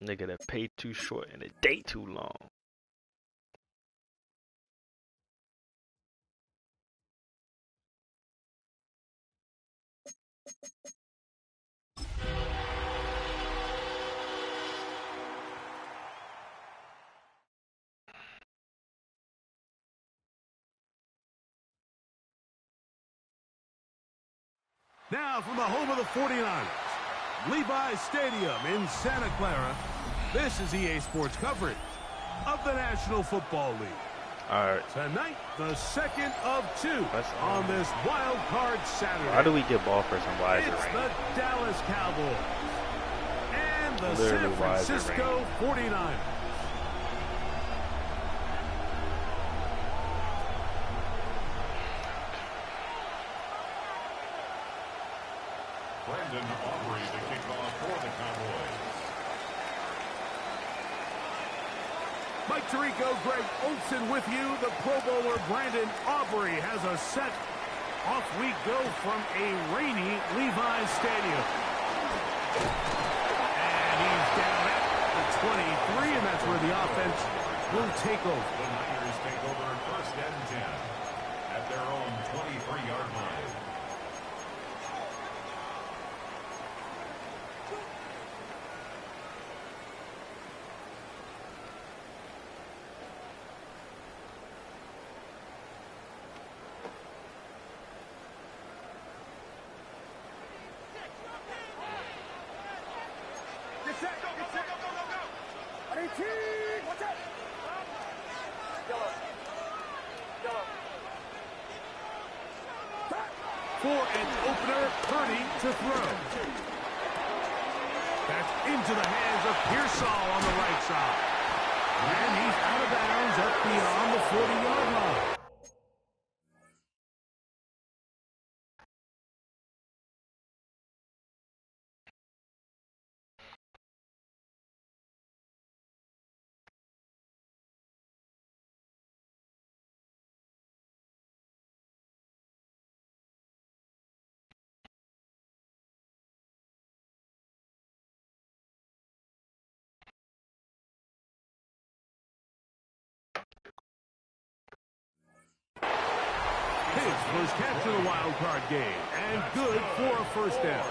Nigga that paid too short and the day too long. Now from the home of the 49ers, Levi's Stadium in Santa Clara, this is EA Sports coverage of the National Football League. All right. Tonight, the second of two on this wild card Saturday. How do we get ball first and why is it It's raining? the Dallas Cowboys and the Literally, San why is it Francisco 49ers. Brandon Aubrey to kick off for the Cowboys. Mike Tirico, Greg Olsen with you. The Pro Bowler Brandon Aubrey has a set. Off we go from a rainy Levi's Stadium. And he's down at the 23, and that's where the offense will take over. The Niners take over first and 10 at their own 23-yard line. For an opener, Purdy to throw. That's into the hands of Pearsall on the right side. And he's out of bounds up beyond the 40-yard line. His first catch of the wild card game, and good for a first down.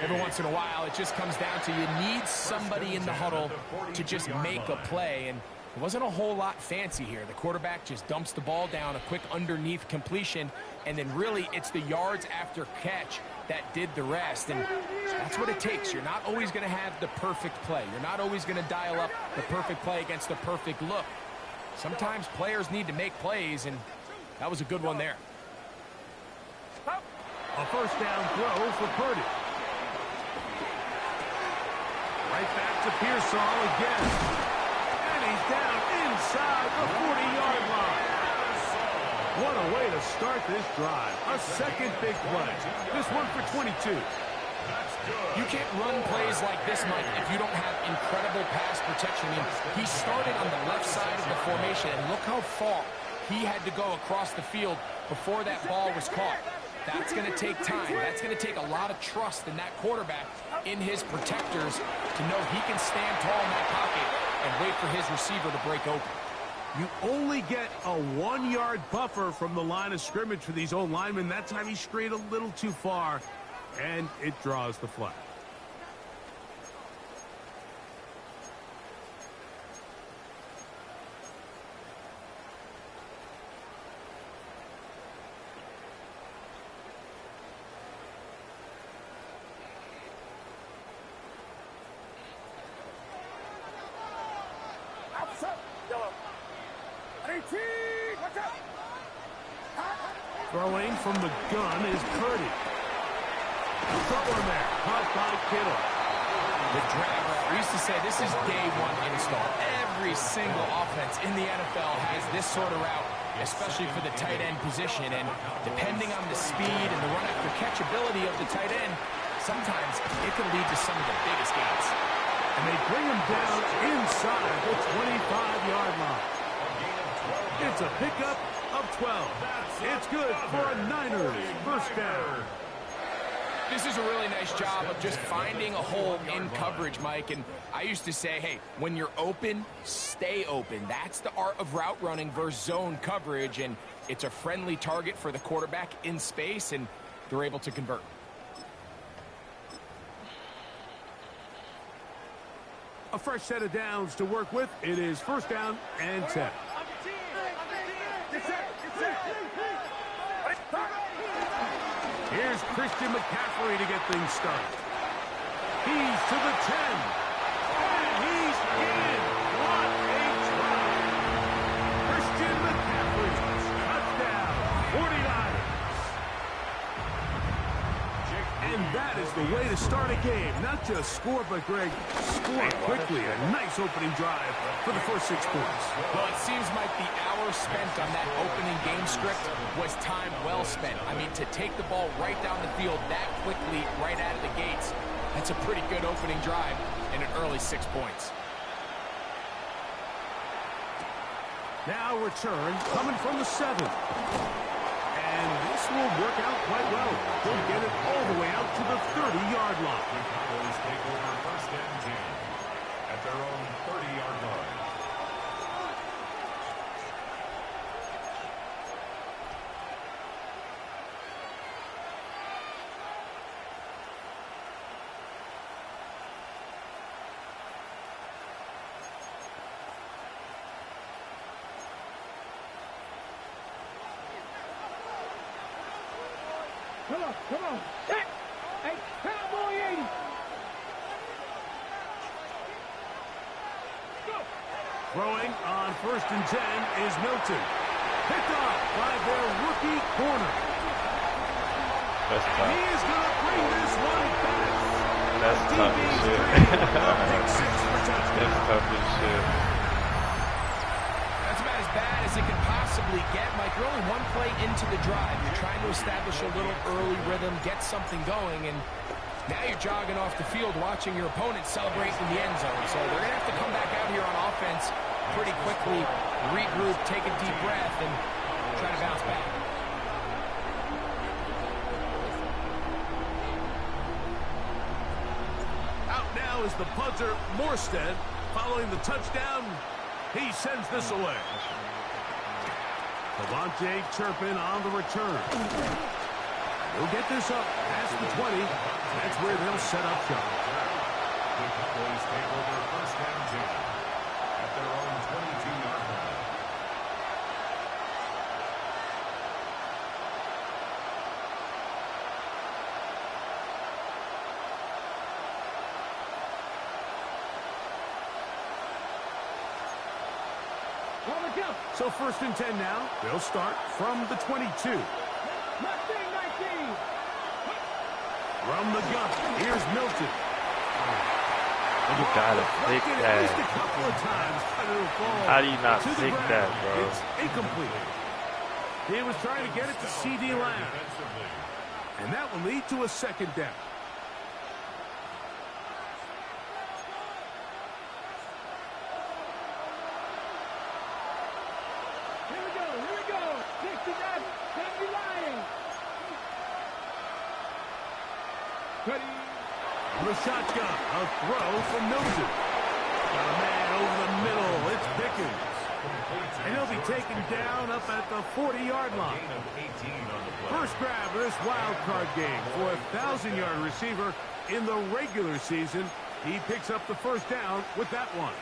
Every once in a while, it just comes down to you need somebody in the huddle to just make a play, and it wasn't a whole lot fancy here. The quarterback just dumps the ball down, a quick underneath completion, and then really it's the yards after catch that did the rest, and that's what it takes. You're not always going to have the perfect play. You're not always going to dial up the perfect play against the perfect look. Sometimes players need to make plays, and that was a good one there. A first down throw for Purdy. Right back to Pearsall again. And he's down inside the 40-yard line. What a way to start this drive. A second big play. This one for 22. You can't run plays like this, Mike, if you don't have incredible pass protection. I mean, he started on the left side of the formation, and look how far he had to go across the field before that ball was caught. That's going to take time. That's going to take a lot of trust in that quarterback, in his protectors, to know he can stand tall in that pocket and wait for his receiver to break open. You only get a 1-yard buffer from the line of scrimmage for these old linemen. That time he strayed a little too far, and it draws the flag. Throwing from the gun is Purdy. Thrower there, caught by Kittle. The drag route. We used to say this is day one install. Every single offense in the NFL has this sort of route, especially for the tight end position. And depending on the speed and the run after catch ability of the tight end, sometimes it can lead to some of the biggest gains. And they bring him down inside the 25-yard line. It's a pickup of 12. It's good for a Niners first down. This is a really nice job of just finding a hole in coverage, Mike. And I used to say, hey, when you're open, stay open. That's the art of route running versus zone coverage. And it's a friendly target for the quarterback in space, and they're able to convert. A fresh set of downs to work with. It is first down and 10. Here's Christian McCaffrey to get things started. He's to the 10. And he's in. What a drive. Christian McCaffrey. Touchdown. 49ers. And that is the way to start a game. Not just score, but, Greg, score quickly. A nice opening drive for the first 6 points. Well, it seems like the hour spent on that opening game script was time well spent. I mean, to take the ball right down the field that quickly, right out of the gates, that's a pretty good opening drive and an early 6 points. Now return coming from the 7. And this will work out quite well. He'll get it all the way out to the 30-yard line. The Cowboys take over first and 10 at their own 30-yard line. Come on. Set. Hey, Cowboy 80. Go. Throwing on first and 10 is Milton. Picked off by their rookie corner. That's He tough. is going to bring this one back. That's tough as shit. That's tough as shit. That's about as bad as it can possibly get, Mike. You're only one play into the drive. You're trying to establish a little early rhythm, get something going, and now you're jogging off the field watching your opponent celebrate in the end zone. So they're going to have to come back out here on offense pretty quickly, regroup, take a deep breath, and try to bounce back. Out now is the punter, Morstead. Following the touchdown, he sends this away. Devontae Turpin on the return. He'll get this up past the 20. That's where they'll set up shop. The Cowboys take over first and 10 at their own 22-yard line. So first and 10 now. They'll start from the 22. From the gun, here's Milton. You gotta pick At that. least a couple of times, but it'll fall How do you not to the pick ground. that, bro? It's incomplete. He was trying to get it to C.D. Lamb. Defensively. And that will lead to a second down. Here we go. 69, 70 Lions. Ready. The shotgun, a throw from Milton. Got a man over the middle. It's Pickens. And he'll be taken down up at the 40-yard line. Gain of 18 on the play. First grab of this wild card game for a 1,000-yard receiver in the regular season. He picks up the first down with that one.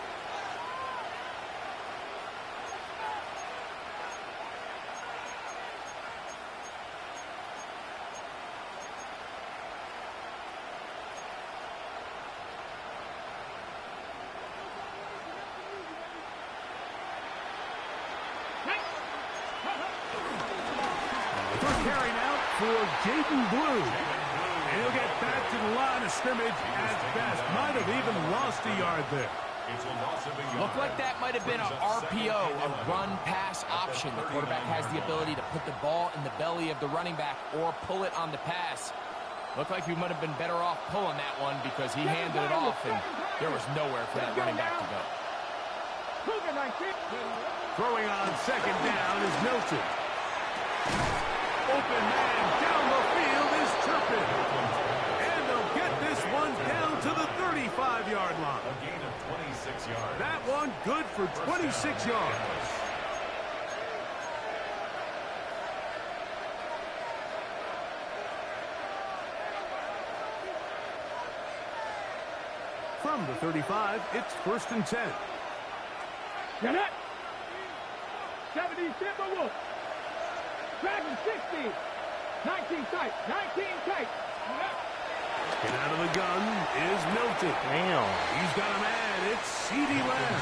First carry now for Jaden Blue. And he'll get back to the line of scrimmage at best. Might have even lost a yard there. It's a loss of a yard. Looked like that might have been an RPO, a run-pass option. The quarterback has the ability to put the ball in the belly of the running back or pull it on the pass. Looked like we might have been better off pulling that one because he handed it off, and there was nowhere for that running back to go. Throwing on second down is Milton. Open man down the field is Turpin. to the 35-yard line. A gain of 26 yards. That one good for 26 yards. From the 35, it's 1st and 10. Get it. 70 Timberwolves. Dragon 60. 19 tight. 19 tight. Get out of the gun is Milton. Damn. He's got a man. It's CeeDee Lamb.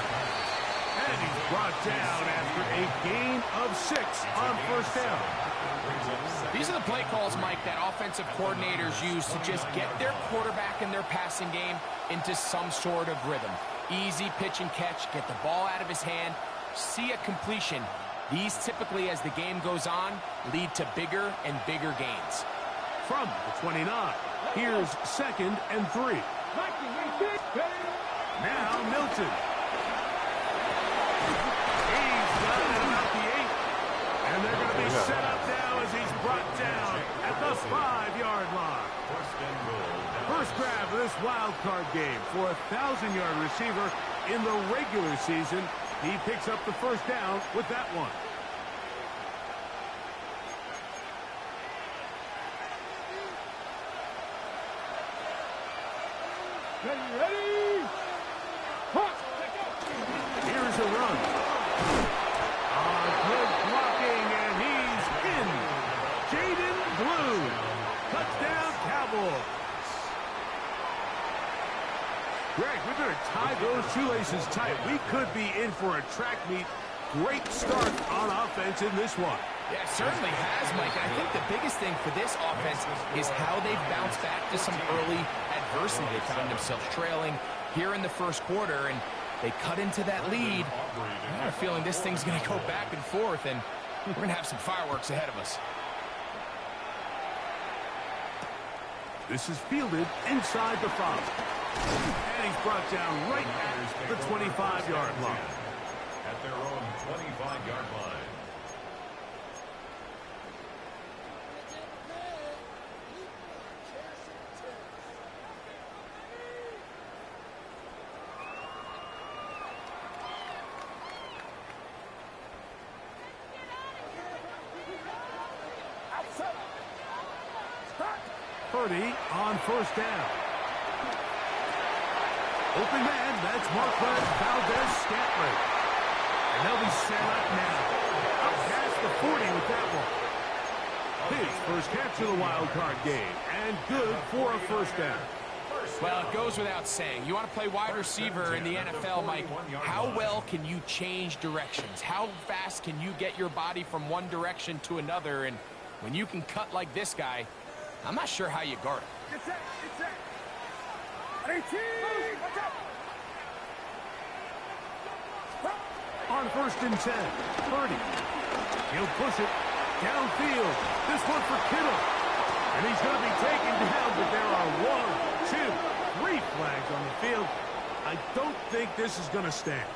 And he's brought down after a gain of 6 on 1st down. These are the play calls, Mike, that offensive coordinators use to just get their quarterback and their passing game into some sort of rhythm. Easy pitch and catch, get the ball out of his hand, see a completion. These typically, as the game goes on, lead to bigger and bigger gains. From the 29, here's 2nd and 3. Now Milton. He's got it about the 8. And they're going to be set up now as he's brought down at the 5-yard line. First grab of this wild card game for a 1,000-yard receiver in the regular season. He picks up the 1st down with that one. Ready? Hawk. Here's a run. Good blocking, and he's in. Jaden Blue. Touchdown, Cowboys. Greg, we better tie those shoelaces tight. We could be in for a track meet. Great start on offense in this one. Yeah, it certainly has, Mike. And I think the biggest thing for this offense is how they've bounced back to some early adversity. They found themselves trailing here in the 1st quarter, and they cut into that lead. I got a feeling this thing's going to go back and forth, and we're going to have some fireworks ahead of us. This is fielded inside the 5. And he's brought down right at the 25-yard line. At their own 25-yard line. Purdy on 1st down. Open man, that's Marquez Valdez-Scantling. And they'll be set up now. Up past the 40 with that one. His first catch of the wild card game. And good for a 1st down. Well, it goes without saying. You want to play wide receiver in the NFL, Mike. How well can you change directions? How fast can you get your body from one direction to another? And when you can cut like this guy, I'm not sure how you guard him. It's that. 18. On 1st and 10, Purdy. He'll push it downfield. This one for Kittle. And he's going to be taken down, but there are 1, 2, 3 flags on the field. I don't think this is going to stand.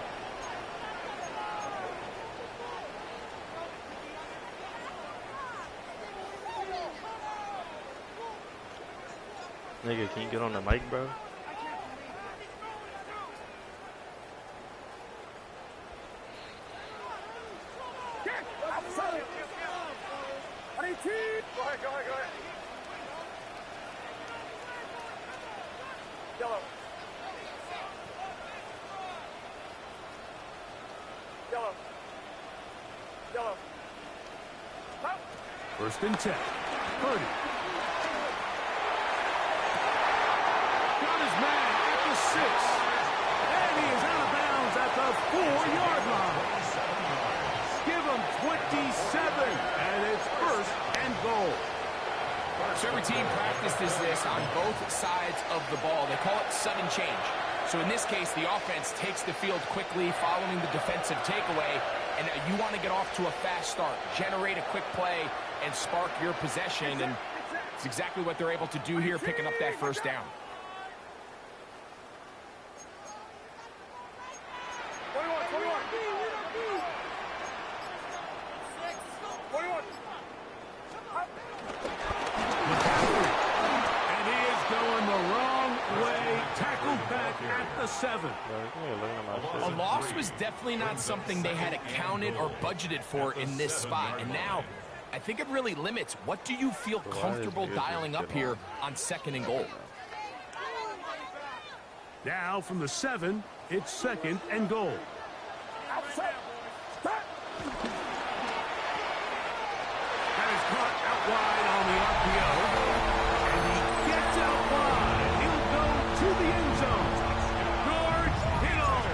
Nigga, can you get on the mic, bro? Go ahead. Yellow. 1st and 10. Purdy. Got his man at the 6. And he is out of bounds at the 4-yard line. Give him 27. And it's 1st and goal. So every team practices this on both sides of the ball. They call it sudden change. So in this case, the offense takes the field quickly following the defensive takeaway, and you want to get off to a fast start, generate a quick play, and spark your possession, and it's exactly what they're able to do here, picking up that 1st down. halfway, tackled back at the 7. A loss was definitely not something they had accounted or budgeted for in this spot. And now, I think it really limits what do you feel comfortable dialing up here on 2nd and goal. Now from the 7, it's 2nd and goal. That is caught out wide on the RPO. And he gets out wide. He'll go to the end zone. George Kittle.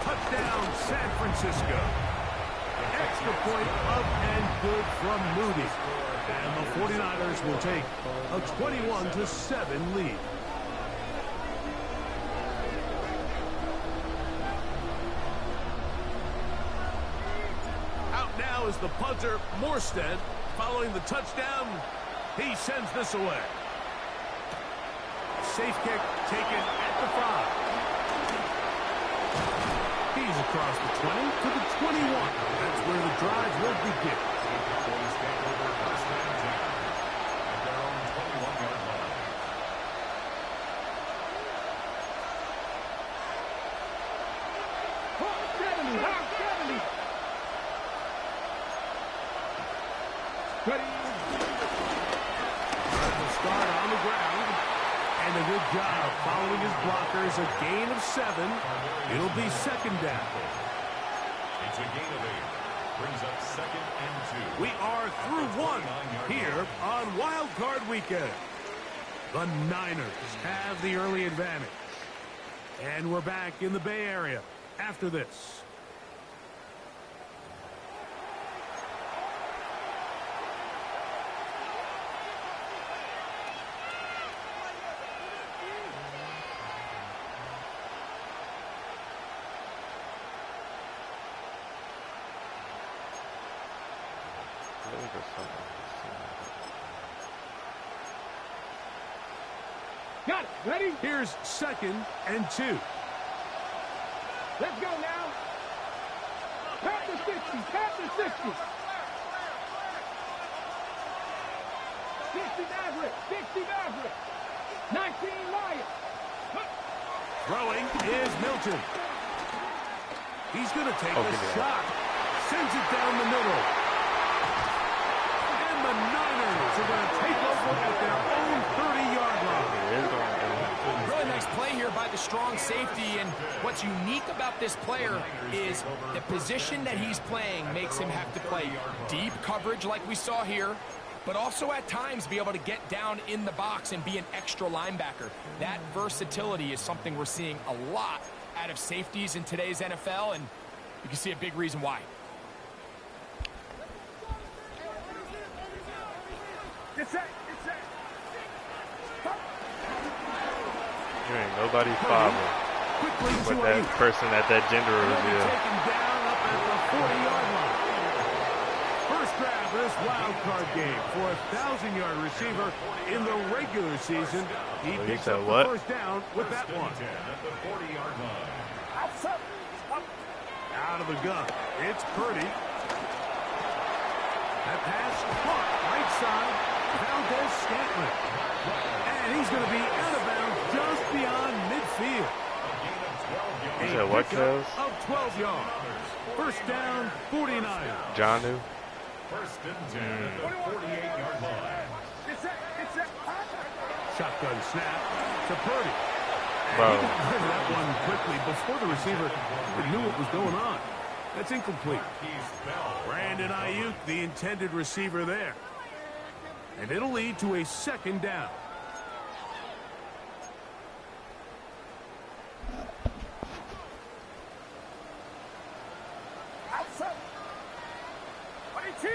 Touchdown, San Francisco. Extra point up and good from Moody. And the 49ers will take a 21-7 lead. Out now is the punter, Morstead. Following the touchdown, he sends this away. Safe kick taken at the 5. He's across the 20 to the 21. That's where the drive will begin. Start on the ground. And a good job following his blockers. A gain of 7. It'll be 2nd down. It's a gain of 8. Brings up 2nd and 2. We are through 1 here on Wild Card Weekend. The Niners have the early advantage. And we're back in the Bay Area after this. Got it. Ready? Here's 2nd and 2. Let's go now. Tap the 60. Tap the 60. 60 Maverick. 60 Maverick. 19 Lions. Throwing is Milton. He's going to take a shot. Sends it down the middle. And the Niners are going to take over at their own 30-yard line. Really nice play here by the strong safety, and what's unique about this player is the position that he's playing makes him have to play deep coverage like we saw here, but also at times be able to get down in the box and be an extra linebacker. That versatility is something we're seeing a lot out of safeties in today's NFL, and you can see a big reason why. It's that. It's that. There ain't nobody fobbing Quickly but to that Ayuk. person at that gender He'll be reveal. taken down up at the 40-yard line. First grab of this wild card game for a 1,000-yard receiver in the regular season. He picks up the first down with that one. At the 40-yard line. Out of the gun. It's Purdy. That pass caught right side. Valdez Scantling. And he's going to be out of bounds just beyond midfield. Is that what, Kels? Of 12 yards. First down, 49. Jonnu? First and 10 at the 48-yard line. It's that. It's that. Shotgun snap to Purdy. Bro. He got rid of that one quickly before the receiver knew what was going on. That's incomplete. Brandon Ayuk, the intended receiver there. And it'll lead to a 2nd down. Outside. 22.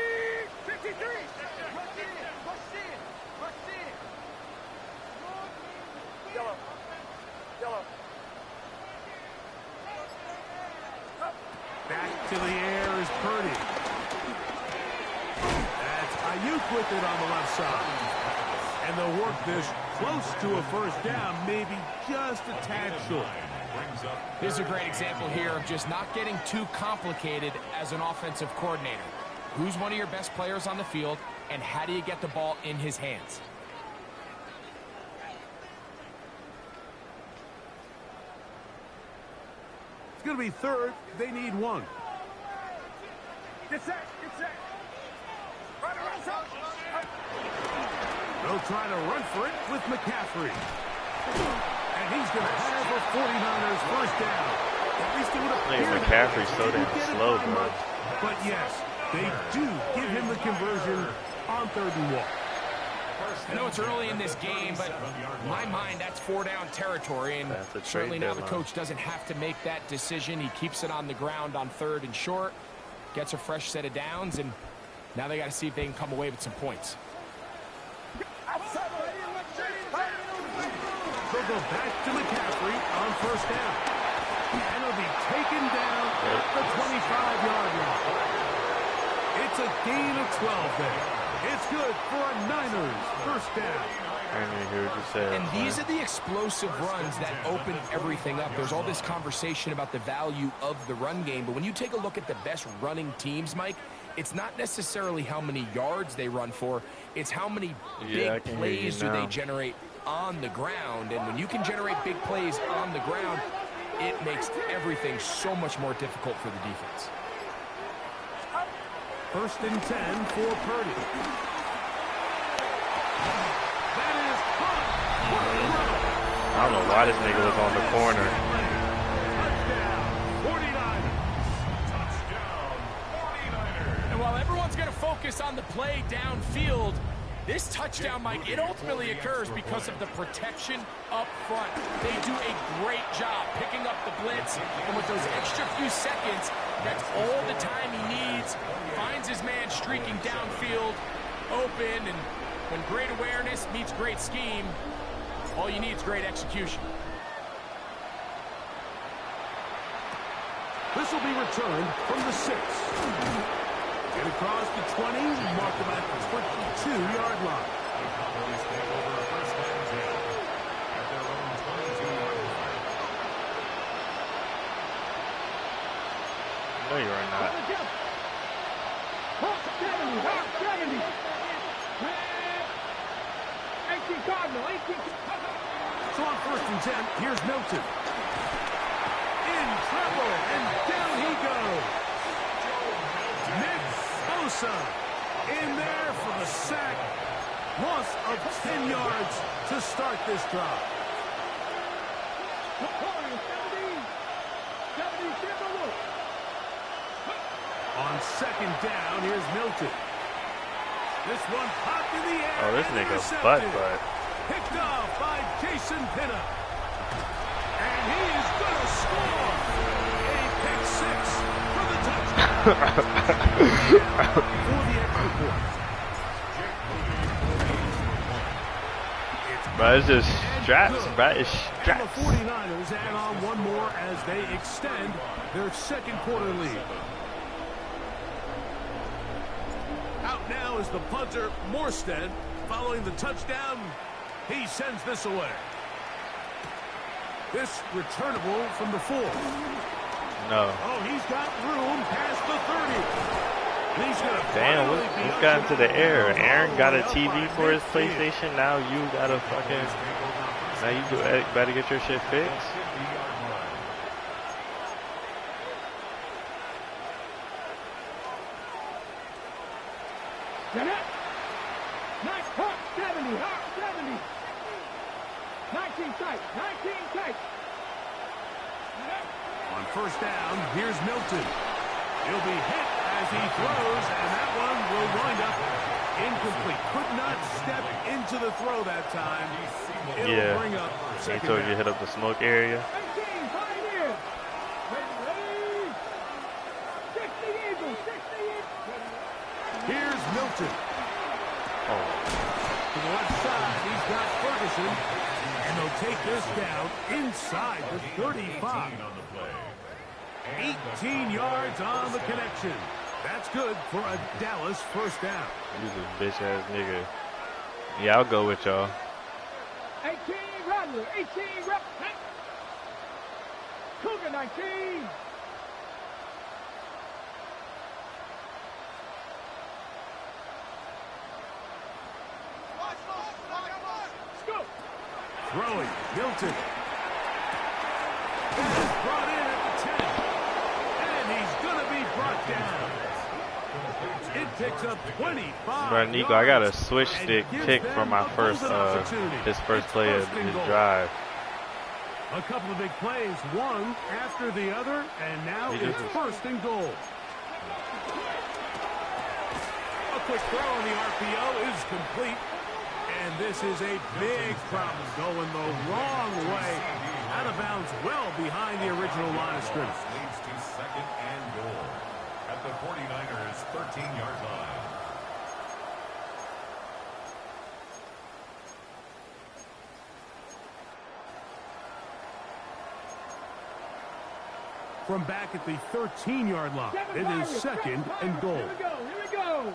53. Rush in. Rush in. Rush in. Yellow. Yellow. Back to the air is Purdy. That's Ayuk with it on the left side. And they'll work this close to a first down, maybe just a tad short. Here's a great example here of just not getting too complicated as an offensive coordinator. Who's one of your best players on the field, and how do you get the ball in his hands? It's going to be third. They need one. Get set. Get set. Run around. They'll try to run for it with McCaffrey. And he's going to have a 49ers first down. At least it would appear McCaffrey's so that damn they didn't slow, get it by bro. much. But yes, they do give him the conversion on 3rd and 1. I know it's early in this game, but in my mind, that's 4-down territory, and That's a trade certainly now the deadline. coach doesn't have to make that decision. He keeps it on the ground on 3rd and short, gets a fresh set of downs, and now they got to see if they can come away with some points. They'll go back to McCaffrey on 1st down. And he'll be taken down at the 25-yard line. It's a gain of 12 there. It's good for a Niners first down. I didn't even hear what you said. And these are the explosive runs that open everything up. There's all this conversation about the value of the run game, but when you take a look at the best running teams, Mike, it's not necessarily how many yards they run for, it's how many Yeah, I big can hear you plays do they now. generate on the ground. And when you can generate big plays on the ground, it makes everything so much more difficult for the defense. 1st and 10 for Purdy. That is caught. I don't know why this nigga was on the corner. Touchdown, 49ers. And while everyone's going to focus on the play downfield, this touchdown, Mike, it ultimately occurs because of the protection up front. They do a great job picking up the blitz, and with those extra few seconds, that's all the time he needs. Finds his man streaking downfield, open, and when great awareness meets great scheme, all you need is great execution. This will be returned from the 6. Get across the 20, mark them at the 22-yard line. No, you are not. 70. 18 Cardinal. 18. So on 1st and 10, here's Milton. In trouble, and down he goes. Nick Bosa in there for the sack. Loss of 10 yards to start this drive. 70. On 2nd down, here's Milton. This one popped in the air. Oh, this and nigga's intercepted. butt. Picked off by Jason Pinna. And he is going to score. A pick 6 for the touchdown. For the extra point. Bro, it's just straps, bro. It's And straps. the 49ers add on one more as they extend their 2nd quarter lead. Out now is the punter, Morstead. Following the touchdown, he sends this away. This returnable from the 4. No. Oh, he's got room past the 30. He's gonna Damn, finally be what's got into the ushered air? out Aaron got a by TV for his midfield. PlayStation. Now you got a fucking. Now you better get your shit fixed. Nice punt. 70. 70. 19 tight. 19 tight. On 1st down, here's Milton. He'll be hit as he throws, and that one will wind up incomplete. Could not step into the throw that time. It'll Yeah. bring up He 2nd told you to down. hit up the smoke area. 18. Pioneers. Ready. 60 Eagles. 60 Eagles. Here's Milton. Oh, To the left side, he's got Ferguson. And they'll take this down inside the 35. 18 yards on the connection. That's good for a Dallas first down. you this bitch ass nigga. Yeah, I'll go with y'all. 18 Rattler. 18 Rep. Cougar 19. Scoop. Throwing, Milton. Brought in at the 10. picks up 25 Bro, Nico, I got a yards switch and stick gives kick them for my a first, golden opportunity. his first It's play of first and his goal. drive. A couple of big plays, one after the other, and now it's first and goal. A quick throw on the RPO is complete. And this is a big problem going the wrong way. Out of bounds well behind the original line of scrimmage. Leads to second and goal at the 49ers 13-yard line. From back at the 13-yard line, it is second and goal. Here we go.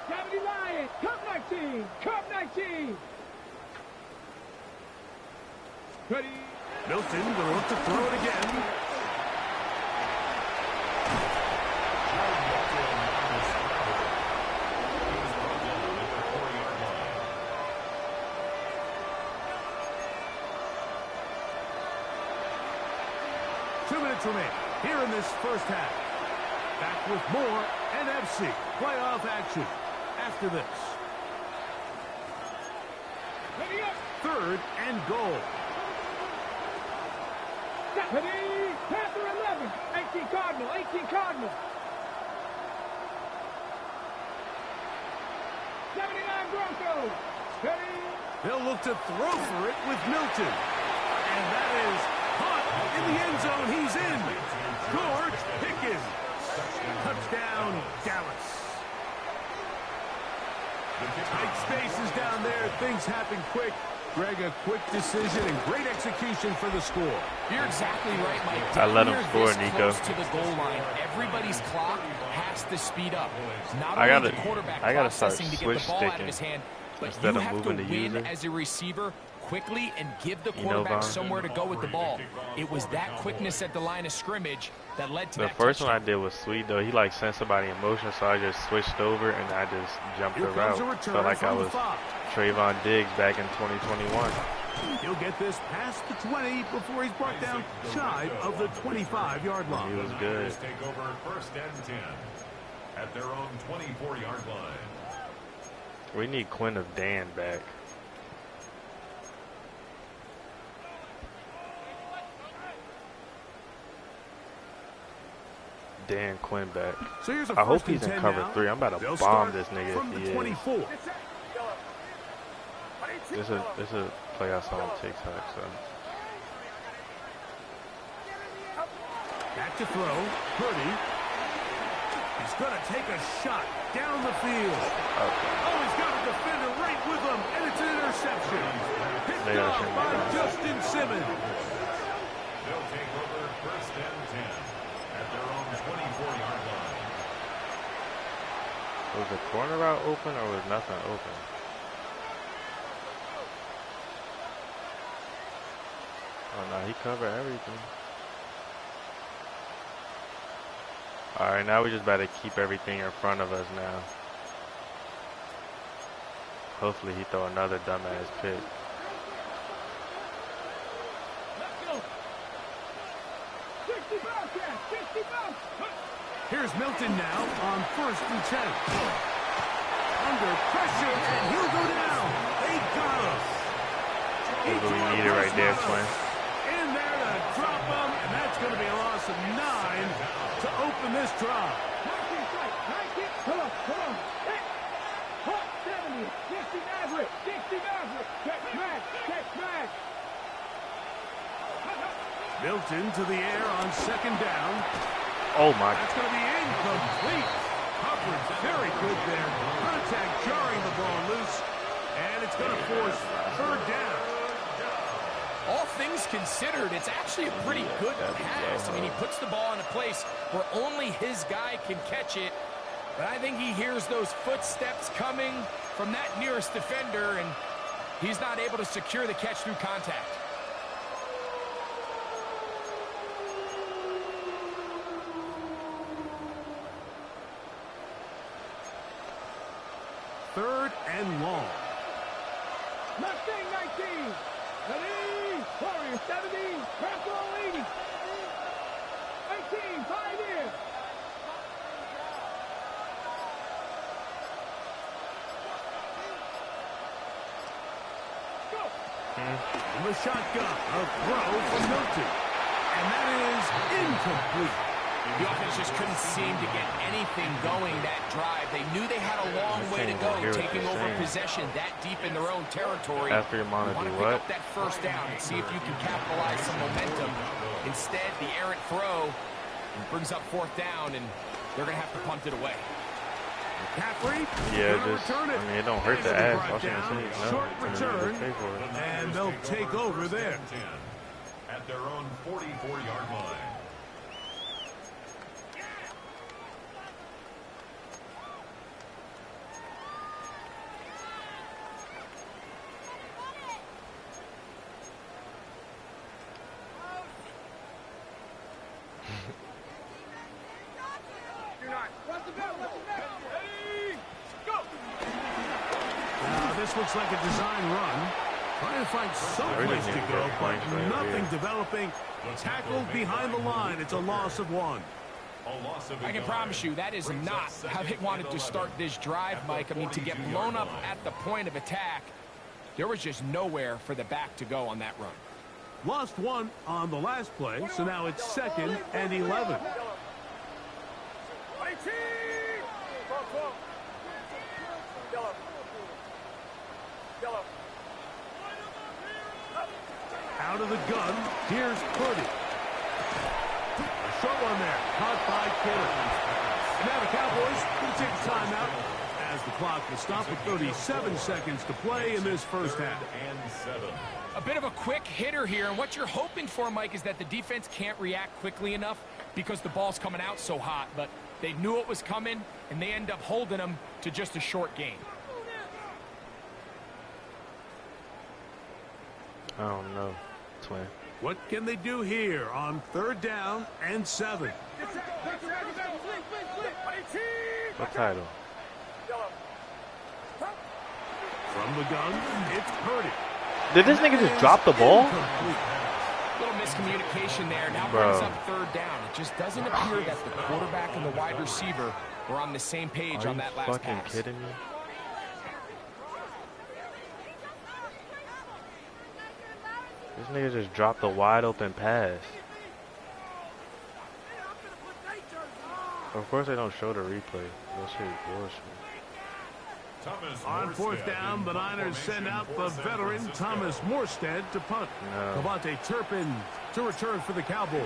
Cavity Lions, Cup 19, Cup 19. Ready. Milton going to look to throw it again. Remaining here in this first half. Back with more NFC playoff action after this. Third and goal. Ready, Panther 11, 18 Cardinal, 18 Cardinal. 79 Broncos. Ready. They'll look to throw for it with Milton. And that is caught in the end zone. He's in. George Pickens. Touchdown, Dallas. Tight spaces down there. Things happen quick. Greg, a quick decision and great execution for the score. You're exactly right, Mike. I let him Down score, here this Nico. close to the goal line, everybody's clock has to speed up. Not I only gotta- the quarterback I gotta start processing to get switch the ball out of sticking his hand, but instead you of have moving to to win user. as a receiver quickly and give the You know, quarterback Vaughn? somewhere to go with the ball. It was that quickness at the line of scrimmage that led to The that first one touchdown. I did was sweet though. He like sent somebody in motion, so I just switched over and I just jumped Here the comes route. a return Felt like I from the was 5. Trayvon Diggs back in 2021. He'll get this past the 20 before he's brought down shy of the 25-yard He line. was good. Take over first and 10 at their own 24-yard line. We need Quinn of Dan back. Dan Quinn back. So here's a I hope first and he's in 10 cover now. 3. I'm about to They'll bomb start this nigga from if he the is. 24. This is a play I saw on TikTok, so. Back to throw. Purdy. He's going to take a shot down the field. Oh, he's got a defender right with him, and it's an interception. Picked They gotta off turn by it down. Justin Simmons. They'll take over first and 10 at their own 24-yard line. Was the corner route open or was nothing open? Oh no, he covered everything. Alright, now we just better keep everything in front of us now. Hopefully he throw another dumbass pick. Let's go. 60 Bobcats, 60 Bobcats. Here's Milton now on first and 10. Under pressure, and he'll go down. They got him. That's what we needed right there, Twin. In there to drop him, and that's going to be a loss of 9 to open this drive. 19 strike, 19. Come on. Hey. Hot 70, 60 Maverick, 60 Maverick. Check smash. Milton to the air on second down. Oh my. That's going to be incomplete. Coverage very good there. Contact jarring the ball loose, and it's going to force third down. All things considered, it's actually a pretty good pass. I mean, he puts the ball in a place where only his guy can catch it. But I think he hears those footsteps coming from that nearest defender, and he's not able to secure the catch through contact. Third and long. Mustang 19. Ready. Warrior 70. Bronco 80. 18. Pioneer. From the shotgun, a throw from Milton. And that is incomplete. The offense just couldn't seem to get anything going that drive. They knew they had a long way to go, taking over possession that deep in their own territory. After your mom you want to pick up that first down and see if you can capitalize some momentum. Instead, the errant throw brings up fourth down, and they're going to have to punt it away. McCaffrey, yeah, just, I mean, it don't hurt to ask. Washington State, short return, and they'll take over there. At their own 44-yard line. This looks like a design run. Trying to find some place to go, but nothing developing. Tackled behind the line. It's a loss of one. I can promise you that is not how they wanted to start this drive, Mike. I mean, to get blown up at the point of attack, there was just nowhere for the back to go on that run. Lost one on the last play, so now it's 2nd and 11. Out of the gun, here's Purdy. A short one there, caught by Kittle. And now the Cowboys will take a timeout as the clock will stop with 37 seconds to play in this first half. A bit of a quick hitter here, and what you're hoping for, Mike, is that the defense can't react quickly enough because the ball's coming out so hot, but they knew it was coming, and they end up holding them to just a short gain. I don't know, twin. What can they do here on 3rd down and 7? What title? From the gun, it's Purdy. Did this nigga just drop the ball? Little miscommunication there. Now brings up 3rd down. It just doesn't appear that the quarterback and the wide receiver were on the same page on that last pass. Are you fucking kidding me? This nigga just dropped a wide open pass. Of course they don't show the replay. That shit is bullshit. On 4th down, the Niners send out the veteran Thomas Morstead to punt. Kavontae Turpin to return for the Cowboys.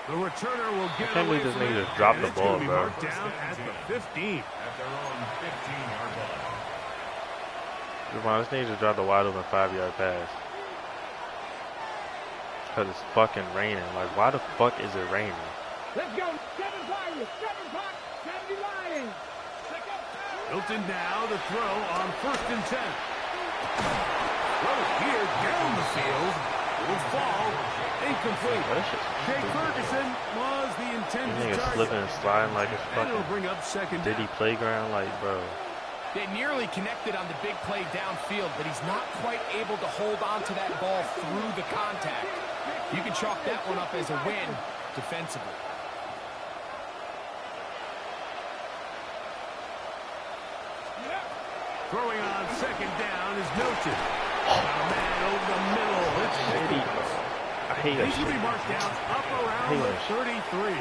The returner will get I can't believe this nigga just dropped the ball, bro. Down at the 15. At their own 15-yard line. This nigga just dropped a wide open 5-yard pass. Because it's fucking raining. Like, why the fuck is it raining? Let's go. 7 Pirates, 7 Pirates, 70 Lions. Milton now to throw on 1st and 10. Throw here down the field. Will fall. Incomplete. Jake Ferguson was the intended nigga target. slipping and sliding like it's And it'll fucking bring up 2nd down. Diddy Playground. Like, bro. They nearly connected on the big play downfield, but he's not quite able to hold on to that ball through the contact. You can chalk that one up as a win defensively. Throwing on 2nd down is Milton. A man over the middle. It's Diddy. I hate that He's going to shit. be marked down up around the 33.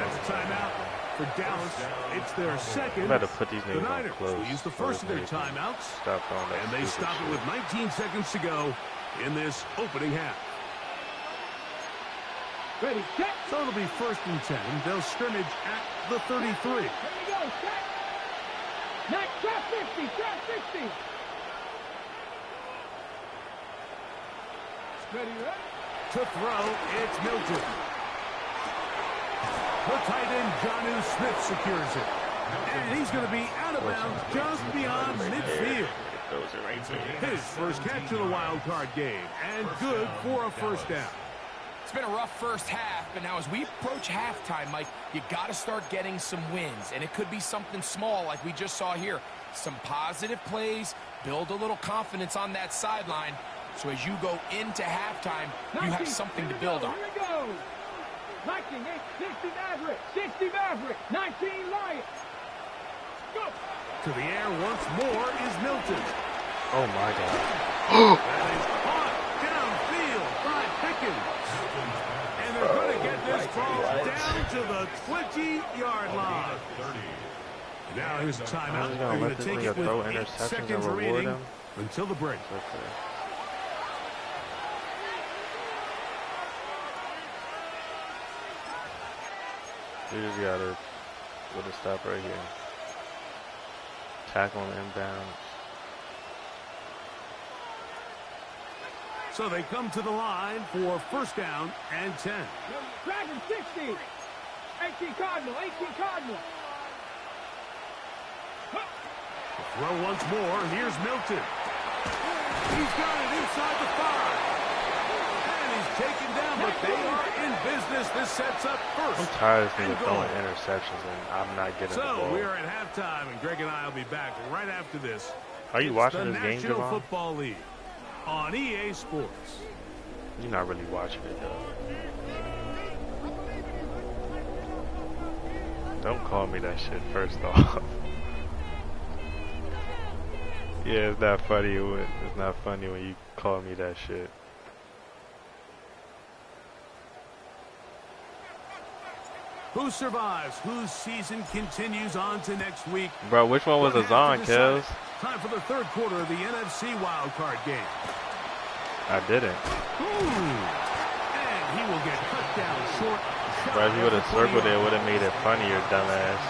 That's a timeout for Dallas. It's their 2nd. Better put these The niggas on Niners close. will use the first of their timeouts. Stop throwing that And they stupid stop it shit. with 19 seconds to go in this opening half. Ready, set. So it'll be 1st and 10. They'll scrimmage at the 33. Here we go, set. Next, trap 50, trap 60. Ready, ready. To throw, it's Milton. The tight end, Jonnu Smith, secures it. And he's going to be out of bounds just beyond midfield. Those are right there. His first catch of the wild card game. And good for a 1st down. It's been a rough first half, but now as we approach halftime, Mike, you got to start getting some wins, and it could be something small like we just saw here. Some positive plays, build a little confidence on that sideline, so as you go into halftime, you have something to build on. Here we go. 19, 60 Maverick, 60 Maverick, 19 Lions. Go. To the air once more is Milton. Oh my God. That is caught downfield by Pickens. And they're going to get this ball down to the 20-yard line. Now here's a timeout. He's They're gonna going let to this take nigga it with throw 8 interceptions seconds and reward remaining him? until the break. Okay. You just gotta put a stop right here. Tackle and inbound. So they come to the line for first down and 10. Dragon 60. 18 Cardinal. 18 Cardinal. Throw once more. Here's Milton. He's got it inside the 5. And he's taken down, but they are in business. This sets up first. I'm tired of and niggas goal. throwing interceptions and I'm not getting the So ball. we are at halftime, and Greg and I will be back right after this. Are you It's watching the this game, National Javon? Football League on EA Sports. You're not really watching it though. Don't call me that shit first off. Yeah, it's not funny. It's not funny when you call me that shit. Who survives? Whose season continues on to next week? Bro, which one was Azan, Kels? Time for the third quarter of the NFC wildcard game. I didn't. And he will get cut down short. Bro, if you would have circled it, it would have made it funnier, dumbass.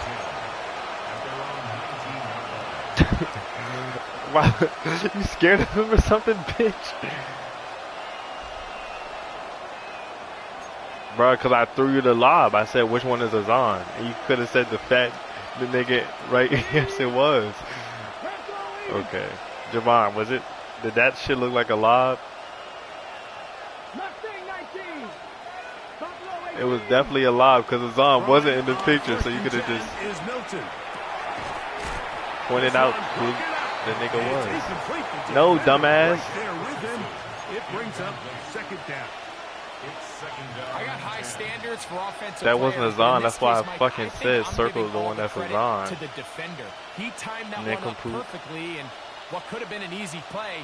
Why? You scared of him or something, bitch? Bro, because I threw you the lob. I said, which one is Azan? And you could have said the nigga, right? Yes, it was. Okay. Javon, was it? Did that shit look like a lob? It was definitely a lob because Azan wasn't in the picture, so you could have just pointed out who the nigga was. No, dumbass. It brings up second down. I got high standards for offensive That wasn't players, Azan, but in that's this why case, I Mike, fucking think said I'm circle giving the all one that's credit Azan. to the defender. He timed that Nick one up complete. perfectly, and what could have been an easy play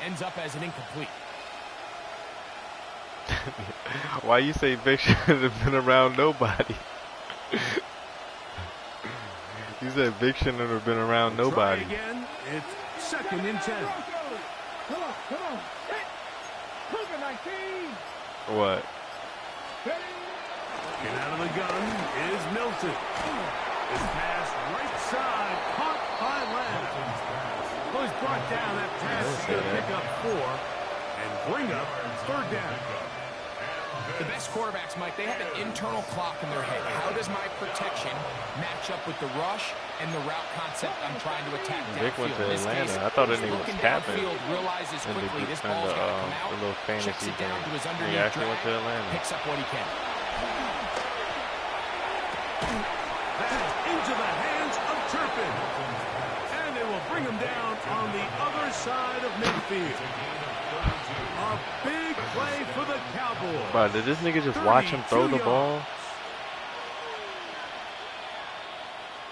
ends up as an incomplete. Why you say Vic shouldn't have been around nobody? You said Vic shouldn't have been around nobody. Try again. It's second and 10. Come on, come on. Hit. Cougar 19. What? Get out of the gun is Milton. His pass right side, caught by Lamb. Well, he's brought down. That pass is going to pick up 4 and bring up third down. The best quarterbacks, Mike, they have an internal clock in their head. How does my protection match up with the rush and the route concept I'm trying to attack Vic downfield? went to In this Atlanta. case, I thought he's it was looking capping downfield, realizes in quickly this the ball's got to come out, little checks fantasy it down to his thing. He underneath actually went to drag, Atlanta. picks up what he can. That is into the hands of Turpin. And they will bring him down on the other side of midfield. A big play for the Cowboys. Bro, did this nigga just watch him throw the 32 ball? yards.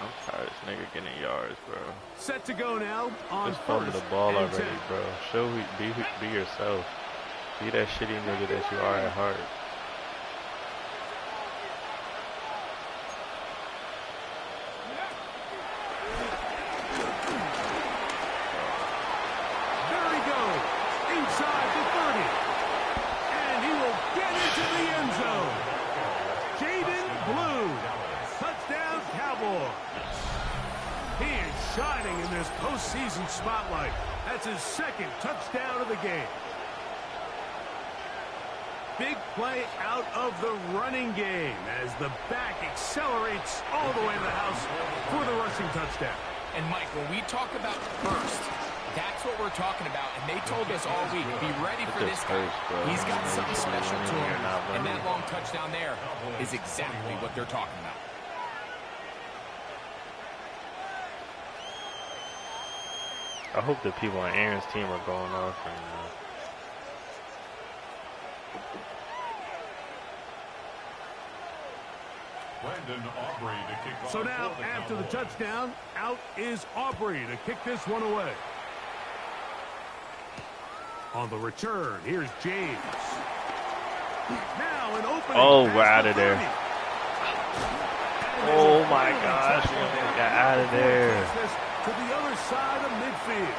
I'm tired of this nigga getting yards, bro. Set to go now on Just throw me first the ball and already, 10. bro. Be yourself. Be that shitty nigga that you are at heart. There he goes, inside the 30. And he will get into the end zone. Jaden Blue, touchdown Cowboys. He is shining in this postseason spotlight. That's his second touchdown of the game. Big play out of the running game as the back accelerates all the way to the house for the rushing touchdown. And, Mike, when we talk about burst, that's what we're talking about. And they told us all week, be ready for Look this at guy. Hurst, bro. He's got He's something just special to running him. here, not And that running. long touchdown there is exactly what they're talking about. I hope the people on Aaron's team are going off right now. Brendan Aubrey to kick off. So now, after the touchdown, out is Aubrey to kick this one away. On the return, here's James. Now an opening. Oh, we're out of there. Oh my gosh, got out of there. To the other side of midfield.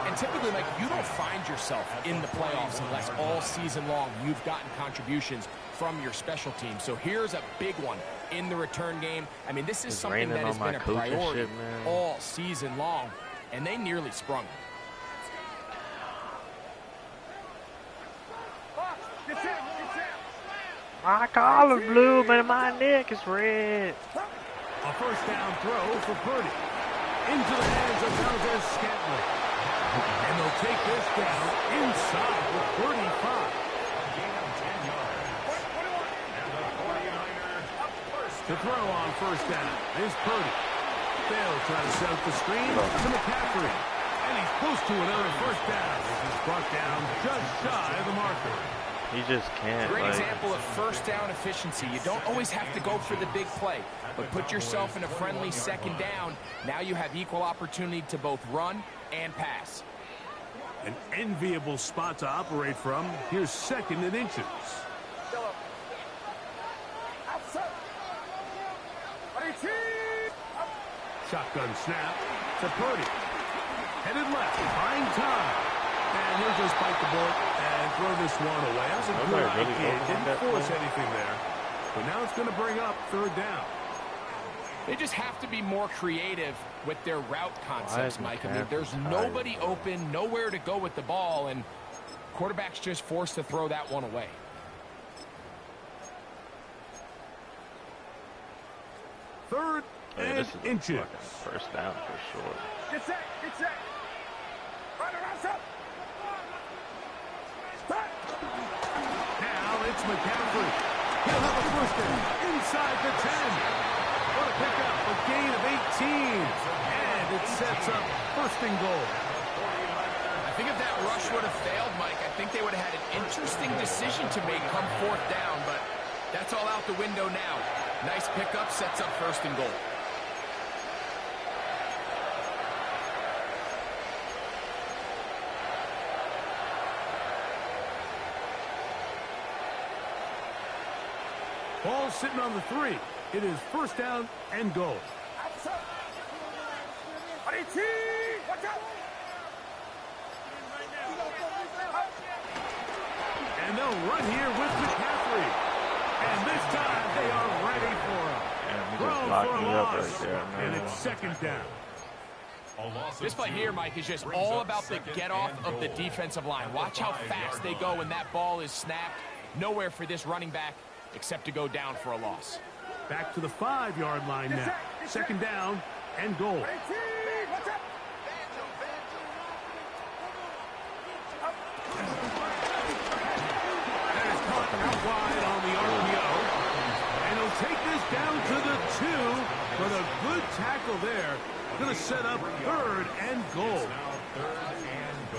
And typically, like, you don't find yourself in the playoffs unless all season long you've gotten contributions from your special team. So here's a big one in the return game. I mean, this is something that has been a priority all season long, and they nearly sprung. My collar's blue, but my neck is red. A first down throw for Purdy. Into the hands of Valdez Scantling. And they'll take this down inside the 35. To throw on first down is Purdy. They'll try to set up the screen to McCaffrey. And he's close to another first down. This is brought down just shy of the marker. He just can't. Great example of first down efficiency. You don't always have to go for the big play, but put yourself in a friendly second down. Now you have equal opportunity to both run and pass. An enviable spot to operate from. Here's second and inches. Shotgun snap to Purdy. Headed left, buying time. And he'll just bite the bullet and throw this one away. That was a good idea. Didn't force anything there. But now it's going to bring up third down. They just have to be more creative with their route concepts, Mike. I mean, there's nobody open, nowhere to go with the ball, and quarterback's just forced to throw that one away. Third and inches. First down for sure. Get set, get set. Run around, up. Now it's McCaffrey. He'll have a first down inside the 10. What a pickup, a gain of 18. And it sets up first and goal. I think if that rush would have failed, Mike, I think they would have had an interesting decision to make come fourth down, but that's all out the window now. Nice pickup, sets up first and goal. Ball sitting on the 3. It is first down and goal. And they'll run here with McCaffrey. And this time they are ready for him. Thrown for a loss. And it's second down. This play here, Mike, is just all about the get-off of the defensive line. Watch how fast they go when that ball is snapped. Nowhere for this running back except to go down for a loss. Back to the 5-yard line now. Second down and goal. Wide on the RPO. And he'll take this down to the 2. But a good tackle there. Going to set up third and goal.